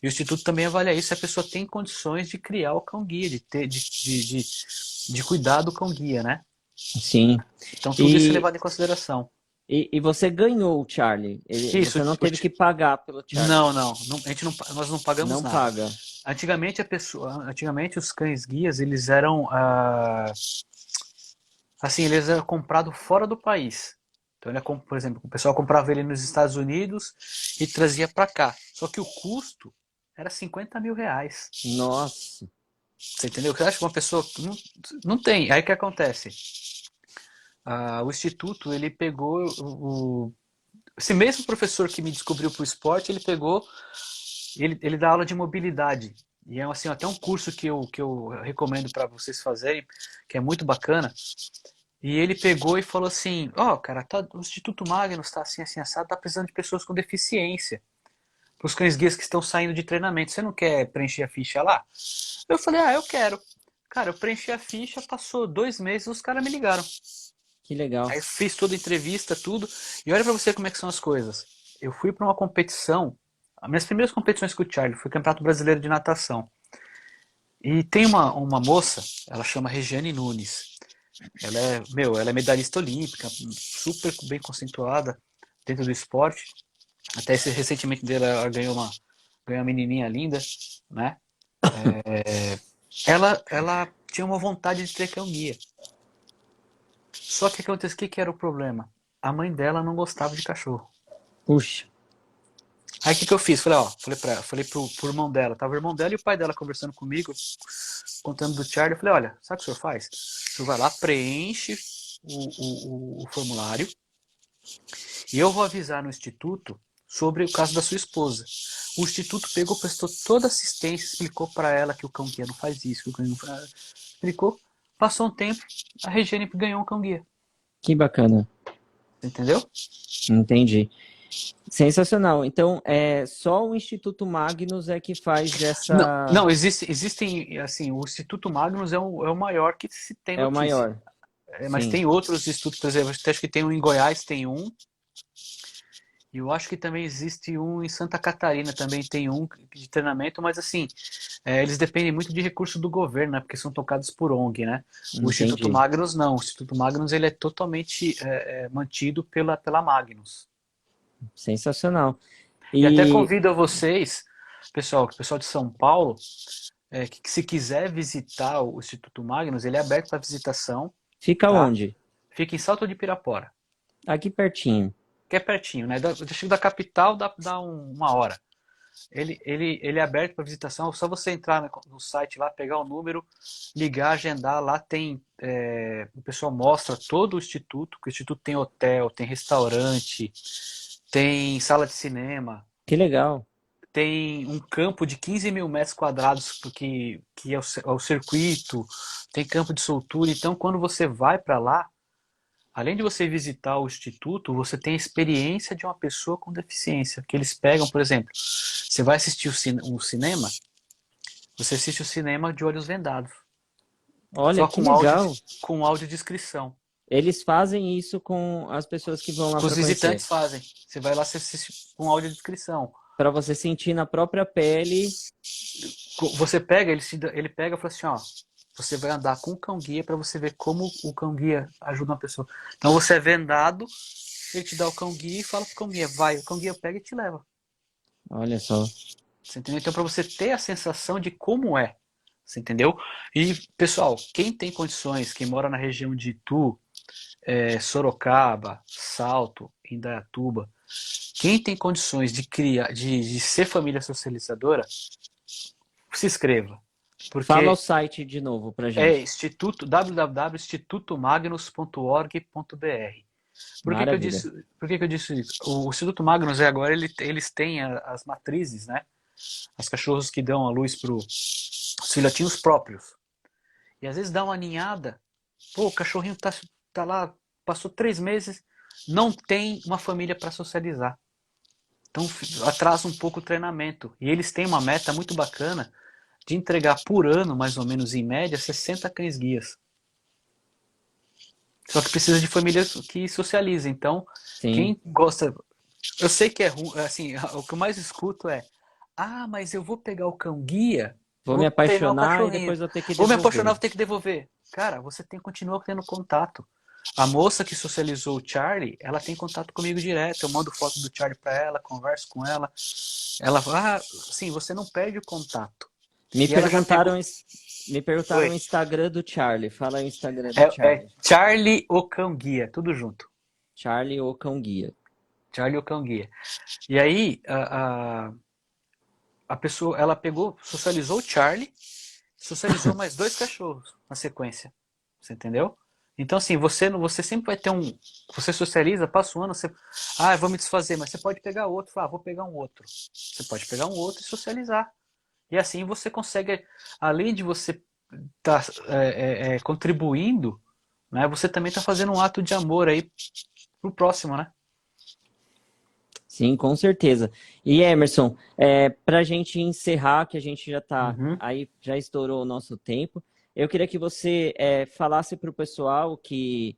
[SPEAKER 2] E o Instituto também avalia isso se a pessoa tem condições de criar o cão-guia, de cuidar do cão-guia, né?
[SPEAKER 1] Sim.
[SPEAKER 2] Então tudo isso é
[SPEAKER 1] E,
[SPEAKER 2] levado em consideração.
[SPEAKER 1] e você ganhou o Charlie.
[SPEAKER 2] Isso,
[SPEAKER 1] Você não teve que pagar pelo Charlie.
[SPEAKER 2] a gente não, nós não pagamos
[SPEAKER 1] Não
[SPEAKER 2] nada.
[SPEAKER 1] paga.
[SPEAKER 2] Antigamente os cães guias, eles eram assim, eles eram comprados fora do país. Então, por exemplo, o pessoal comprava ele nos Estados Unidos e trazia para cá. Só que o custo era 50 mil reais.
[SPEAKER 1] Nossa.
[SPEAKER 2] Você entendeu? Você acha que uma pessoa não tem? Aí o que acontece? O Instituto, ele pegou esse mesmo professor que me descobriu para o esporte, ele pegou, ele dá aula de mobilidade. E é assim, até um curso que eu recomendo para vocês fazerem, que é muito bacana. E ele pegou e falou assim: cara, o Instituto Magnus está assim, assim, assado, tá precisando de pessoas com deficiência. Para os cães guias que estão saindo de treinamento. Você não quer preencher a ficha lá? Eu falei: eu quero. Cara, eu preenchi a ficha, passou 2 meses, os caras me ligaram.
[SPEAKER 1] Que legal.
[SPEAKER 2] Aí eu fiz toda a entrevista, tudo. E olha pra você como é que são as coisas. Eu fui pra uma competição, as minhas primeiras competições com o Charlie, foi o Campeonato Brasileiro de Natação. E tem uma moça, ela chama Regiane Nunes. Ela é medalhista olímpica, super bem conceituada dentro do esporte. Até recentemente dela, ela ganhou uma menininha linda, né? Ela tinha uma vontade de ter cão-guia. Só que acontece, o que era o problema? A mãe dela não gostava de cachorro.
[SPEAKER 1] Puxa.
[SPEAKER 2] Aí o que eu fiz? Falei pro irmão dela, tava o irmão dela e o pai dela conversando comigo, contando do Charlie. Eu falei: olha, sabe o que o senhor faz? O senhor vai lá, preenche o formulário e eu vou avisar no instituto sobre o caso da sua esposa. O instituto pegou, prestou toda assistência, explicou para ela que o cão guia não faz isso, que o cão guia não faz... Explicou. Passou um tempo, a Regiane ganhou um cão guia.
[SPEAKER 1] Que bacana.
[SPEAKER 2] Entendeu?
[SPEAKER 1] Entendi. Sensacional. Então, só o Instituto Magnus é que faz
[SPEAKER 2] Não,
[SPEAKER 1] essa.
[SPEAKER 2] não existem, assim, o Instituto Magnus é o maior que se tem
[SPEAKER 1] É o
[SPEAKER 2] notícia.
[SPEAKER 1] maior.
[SPEAKER 2] Mas
[SPEAKER 1] Sim.
[SPEAKER 2] tem outros institutos, por exemplo, acho que tem um em Goiás, tem um. E eu acho que também existe um em Santa Catarina, também tem um de treinamento, mas assim, eles dependem muito de recurso do governo, né? Porque são tocados por ONG, né? O Instituto
[SPEAKER 1] Entendi.
[SPEAKER 2] Magnus não. O Instituto Magnus ele é totalmente mantido pela Magnus.
[SPEAKER 1] Sensacional.
[SPEAKER 2] E até
[SPEAKER 1] E
[SPEAKER 2] convido a vocês, pessoal de São Paulo, que se quiser visitar o Instituto Magnus, ele é aberto para visitação,
[SPEAKER 1] fica
[SPEAKER 2] tá?
[SPEAKER 1] onde?
[SPEAKER 2] Fica em Salto de Pirapora,
[SPEAKER 1] Aqui pertinho.
[SPEAKER 2] que é pertinho, né? Eu chego da capital, dá uma hora. Ele é aberto para visitação, é só você entrar no site lá, pegar o número, ligar, agendar. Lá tem, o pessoal mostra todo o instituto, que o instituto tem hotel, tem restaurante, tem sala de cinema,
[SPEAKER 1] Que legal.
[SPEAKER 2] tem um campo de 15 mil metros quadrados que é o circuito, tem campo de soltura. Então, quando você vai para lá, além de você visitar o instituto, você tem a experiência de uma pessoa com deficiência. Que eles pegam, por exemplo, você vai assistir um cinema, você assiste o cinema de olhos vendados,
[SPEAKER 1] Olha
[SPEAKER 2] só
[SPEAKER 1] que legal.
[SPEAKER 2] com audiodescrição.
[SPEAKER 1] Eles fazem isso com as pessoas que vão lá
[SPEAKER 2] Os
[SPEAKER 1] para conhecer.
[SPEAKER 2] visitantes fazem. Você vai lá, você assiste com audiodescrição.
[SPEAKER 1] Para você sentir na própria pele.
[SPEAKER 2] Você pega, ele pega e fala assim, ó, você vai andar com o cão-guia para você ver como o cão-guia ajuda uma pessoa. Então você é vendado, ele te dá o cão-guia e fala pro cão-guia, vai, o cão-guia pega e te leva.
[SPEAKER 1] Olha só.
[SPEAKER 2] Você entendeu? Então para você ter a sensação de como é, você entendeu? E pessoal, quem tem condições, quem mora na região de Itu, Sorocaba, Salto, Indaiatuba, quem tem condições de criar, de ser família socializadora, se inscreva.
[SPEAKER 1] Fala o
[SPEAKER 2] Porque
[SPEAKER 1] site de novo pra
[SPEAKER 2] é
[SPEAKER 1] gente.
[SPEAKER 2] www.institutomagnus.org.br.
[SPEAKER 1] Maravilha.
[SPEAKER 2] Por que eu disse isso? O Instituto Magnus agora eles têm as matrizes, né? As cachorros que dão a luz para os filhotinhos próprios. E às vezes dá uma ninhada, pô, o cachorrinho tá lá, passou 3 meses, não tem uma família para socializar. Então atrasa um pouco o treinamento. E eles têm uma meta muito bacana de entregar por ano, mais ou menos em média, 60 cães guias. Só que precisa de famílias que socializem. Então,
[SPEAKER 1] Sim.
[SPEAKER 2] quem gosta. Eu sei que é ruim, assim, o que eu mais escuto é: ah, mas eu vou pegar o cão guia,
[SPEAKER 1] Vou me
[SPEAKER 2] vou treinar o
[SPEAKER 1] apaixonar e
[SPEAKER 2] cachorrinho.
[SPEAKER 1] depois vou ter que
[SPEAKER 2] Vou me apaixonar,
[SPEAKER 1] devolver.
[SPEAKER 2] vou ter que devolver. Cara, você continua tendo contato. A moça que socializou o Charlie, ela tem contato comigo direto. Eu mando foto do Charlie pra ela, converso com ela. Ela fala, sim, você não perde o contato.
[SPEAKER 1] Me
[SPEAKER 2] E ela já
[SPEAKER 1] perguntaram,
[SPEAKER 2] pegou.
[SPEAKER 1] me perguntaram
[SPEAKER 2] Oi.
[SPEAKER 1] o Instagram do Charlie. Fala aí o Instagram do
[SPEAKER 2] É
[SPEAKER 1] Charlie.
[SPEAKER 2] Charlie o Cão Guia, tudo junto.
[SPEAKER 1] Charlie ou Cão Guia.
[SPEAKER 2] Charlie o Cão Guia. E aí, a pessoa, ela pegou, socializou o Charlie, socializou mais dois cachorros na sequência. Você entendeu? Então, assim, você sempre vai ter um. Você socializa, passa um ano, você. Ah, eu vou me desfazer, mas você pode pegar outro. Ah, vou pegar um outro. Você pode pegar um outro e socializar. E assim você consegue, além de você estar contribuindo, né, você também está fazendo um ato de amor aí pro próximo, né?
[SPEAKER 1] Sim, com certeza. E Emerson, para a gente encerrar, que a gente já está
[SPEAKER 2] Uhum,
[SPEAKER 1] aí, já estourou o nosso tempo, eu queria que você falasse para o pessoal que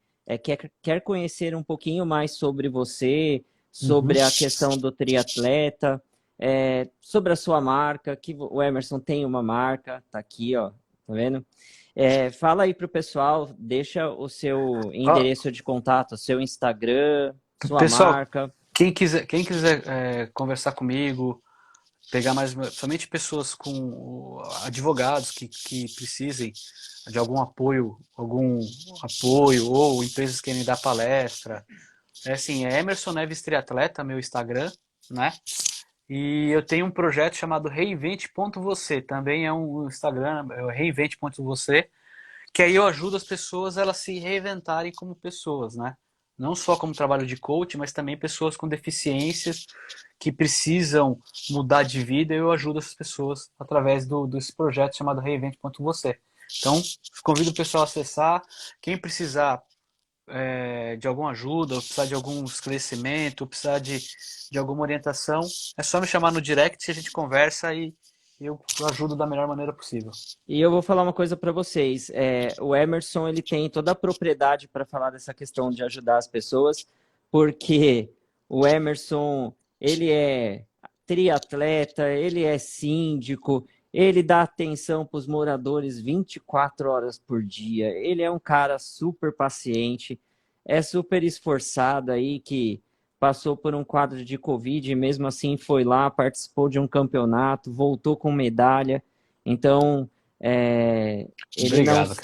[SPEAKER 1] quer conhecer um pouquinho mais sobre você,
[SPEAKER 2] uhum.
[SPEAKER 1] sobre a questão do triatleta, sobre a sua marca, que o Emerson tem uma marca, tá aqui, ó, tá vendo? Fala aí para o pessoal, deixa o seu
[SPEAKER 2] Ó,
[SPEAKER 1] endereço de contato, seu Instagram, sua
[SPEAKER 2] pessoal,
[SPEAKER 1] marca.
[SPEAKER 2] quem quiser conversar comigo, pegar mais, somente pessoas com advogados que precisem de algum apoio, ou empresas que querem dar palestra. É assim, é Emerson Neves Triatleta, meu Instagram, né? E eu tenho um projeto chamado Reinvente.você, também é um Instagram, é o Reinvente.você, que aí eu ajudo as pessoas a elas se reinventarem como pessoas, né? Não só como trabalho de coach, mas também pessoas com deficiências que precisam mudar de vida, eu ajudo essas pessoas através desse projeto chamado Reinvente.você. Então, convido o pessoal a acessar. Quem precisar de alguma ajuda, ou precisar de algum esclarecimento, ou precisar de alguma orientação, é só me chamar no direct, a gente conversa e eu ajudo da melhor maneira possível.
[SPEAKER 1] E eu vou falar uma coisa para vocês. O Emerson ele tem toda a propriedade para falar dessa questão de ajudar as pessoas, porque o Emerson ele é triatleta, ele é síndico, ele dá atenção para os moradores 24 horas por dia. Ele é um cara super paciente, é super esforçado aí que passou por um quadro de Covid e mesmo assim foi lá, participou de um campeonato, voltou com medalha. Então é, ele
[SPEAKER 2] Obrigado.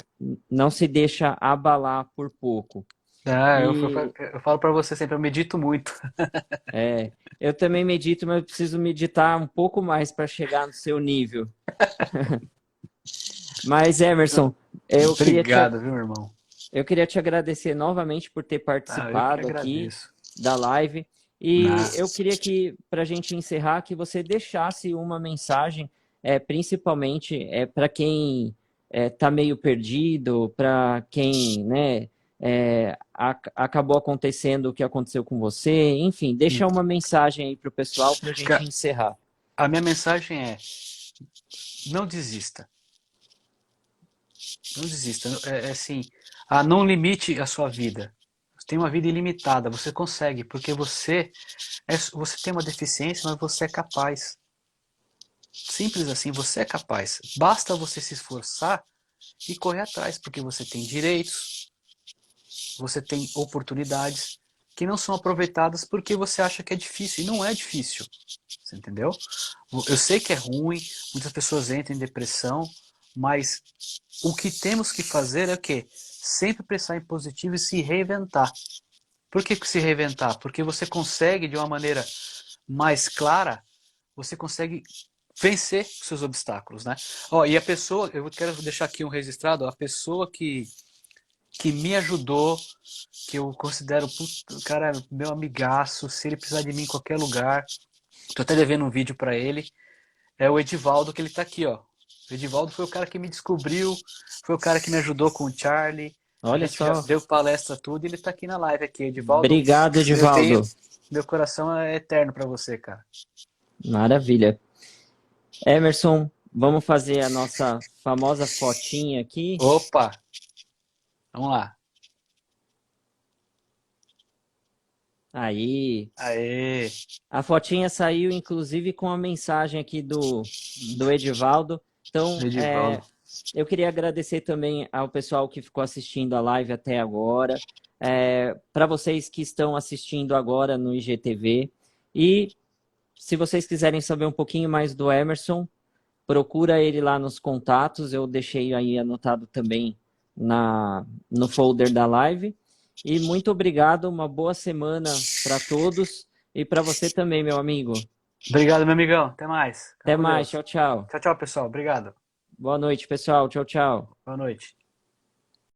[SPEAKER 1] não se deixa abalar por pouco.
[SPEAKER 2] Ah,
[SPEAKER 1] E
[SPEAKER 2] eu falo para você sempre, eu medito muito.
[SPEAKER 1] eu também medito, mas eu preciso meditar um pouco mais para chegar no seu nível. Mas, Emerson, eu queria te,
[SPEAKER 2] Obrigado, viu, irmão?
[SPEAKER 1] eu queria te agradecer novamente por ter
[SPEAKER 2] Ah, eu que
[SPEAKER 1] participado aqui
[SPEAKER 2] agradeço.
[SPEAKER 1] da live. E
[SPEAKER 2] Ah,
[SPEAKER 1] eu queria que, para a gente encerrar, que você deixasse uma mensagem, principalmente para quem está meio perdido, para quem, né, acabou acontecendo o que aconteceu com você, enfim, deixa uma mensagem aí para o pessoal para a gente encerrar.
[SPEAKER 2] a minha mensagem é: não desista. Não desista. É assim, não limite a sua vida. Você tem uma vida ilimitada, você consegue, porque você tem uma deficiência, mas você é capaz. Simples assim, você é capaz. Basta você se esforçar e correr atrás, porque você tem direitos, você tem oportunidades que não são aproveitadas porque você acha que é difícil. E não é difícil. Você entendeu? Eu sei que é ruim, muitas pessoas entram em depressão, mas o que temos que fazer é o quê? Sempre pensar em positivo e se reinventar. Por que se reinventar? Porque você consegue, de uma maneira mais clara, você consegue vencer os seus obstáculos, né? E a pessoa, eu quero deixar aqui um registrado, a pessoa que me ajudou, que eu considero, cara, meu amigaço, se ele precisar de mim em qualquer lugar, tô até devendo um vídeo para ele, é o Edivaldo, que ele tá aqui, ó. O Edivaldo foi o cara que me descobriu, foi o cara que me ajudou com o Charlie. A
[SPEAKER 1] Olha
[SPEAKER 2] gente já
[SPEAKER 1] só,
[SPEAKER 2] deu palestra tudo e ele tá aqui na live aqui. Edivaldo,
[SPEAKER 1] obrigado,
[SPEAKER 2] eu tenho,
[SPEAKER 1] Edivaldo.
[SPEAKER 2] meu coração é eterno para você, cara.
[SPEAKER 1] Maravilha. Emerson, vamos fazer a nossa famosa fotinha aqui.
[SPEAKER 2] Opa, vamos lá.
[SPEAKER 1] Aí,
[SPEAKER 2] Aê,
[SPEAKER 1] a fotinha saiu inclusive com a mensagem aqui do Edivaldo. Então,
[SPEAKER 2] Edivaldo.
[SPEAKER 1] eu queria agradecer também ao pessoal que ficou assistindo a live até agora, para vocês que estão assistindo agora no IGTV. E se vocês quiserem saber um pouquinho mais do Emerson, procura ele lá nos contatos. Eu deixei aí anotado também no folder da live. E muito obrigado, uma boa semana para todos e para você também, meu amigo.
[SPEAKER 2] Obrigado, meu amigão. Até mais. Fica
[SPEAKER 1] Até
[SPEAKER 2] com
[SPEAKER 1] mais,
[SPEAKER 2] Deus.
[SPEAKER 1] tchau, tchau.
[SPEAKER 2] Tchau, tchau, pessoal. Obrigado.
[SPEAKER 1] Boa noite, pessoal. Tchau, tchau.
[SPEAKER 2] Boa noite.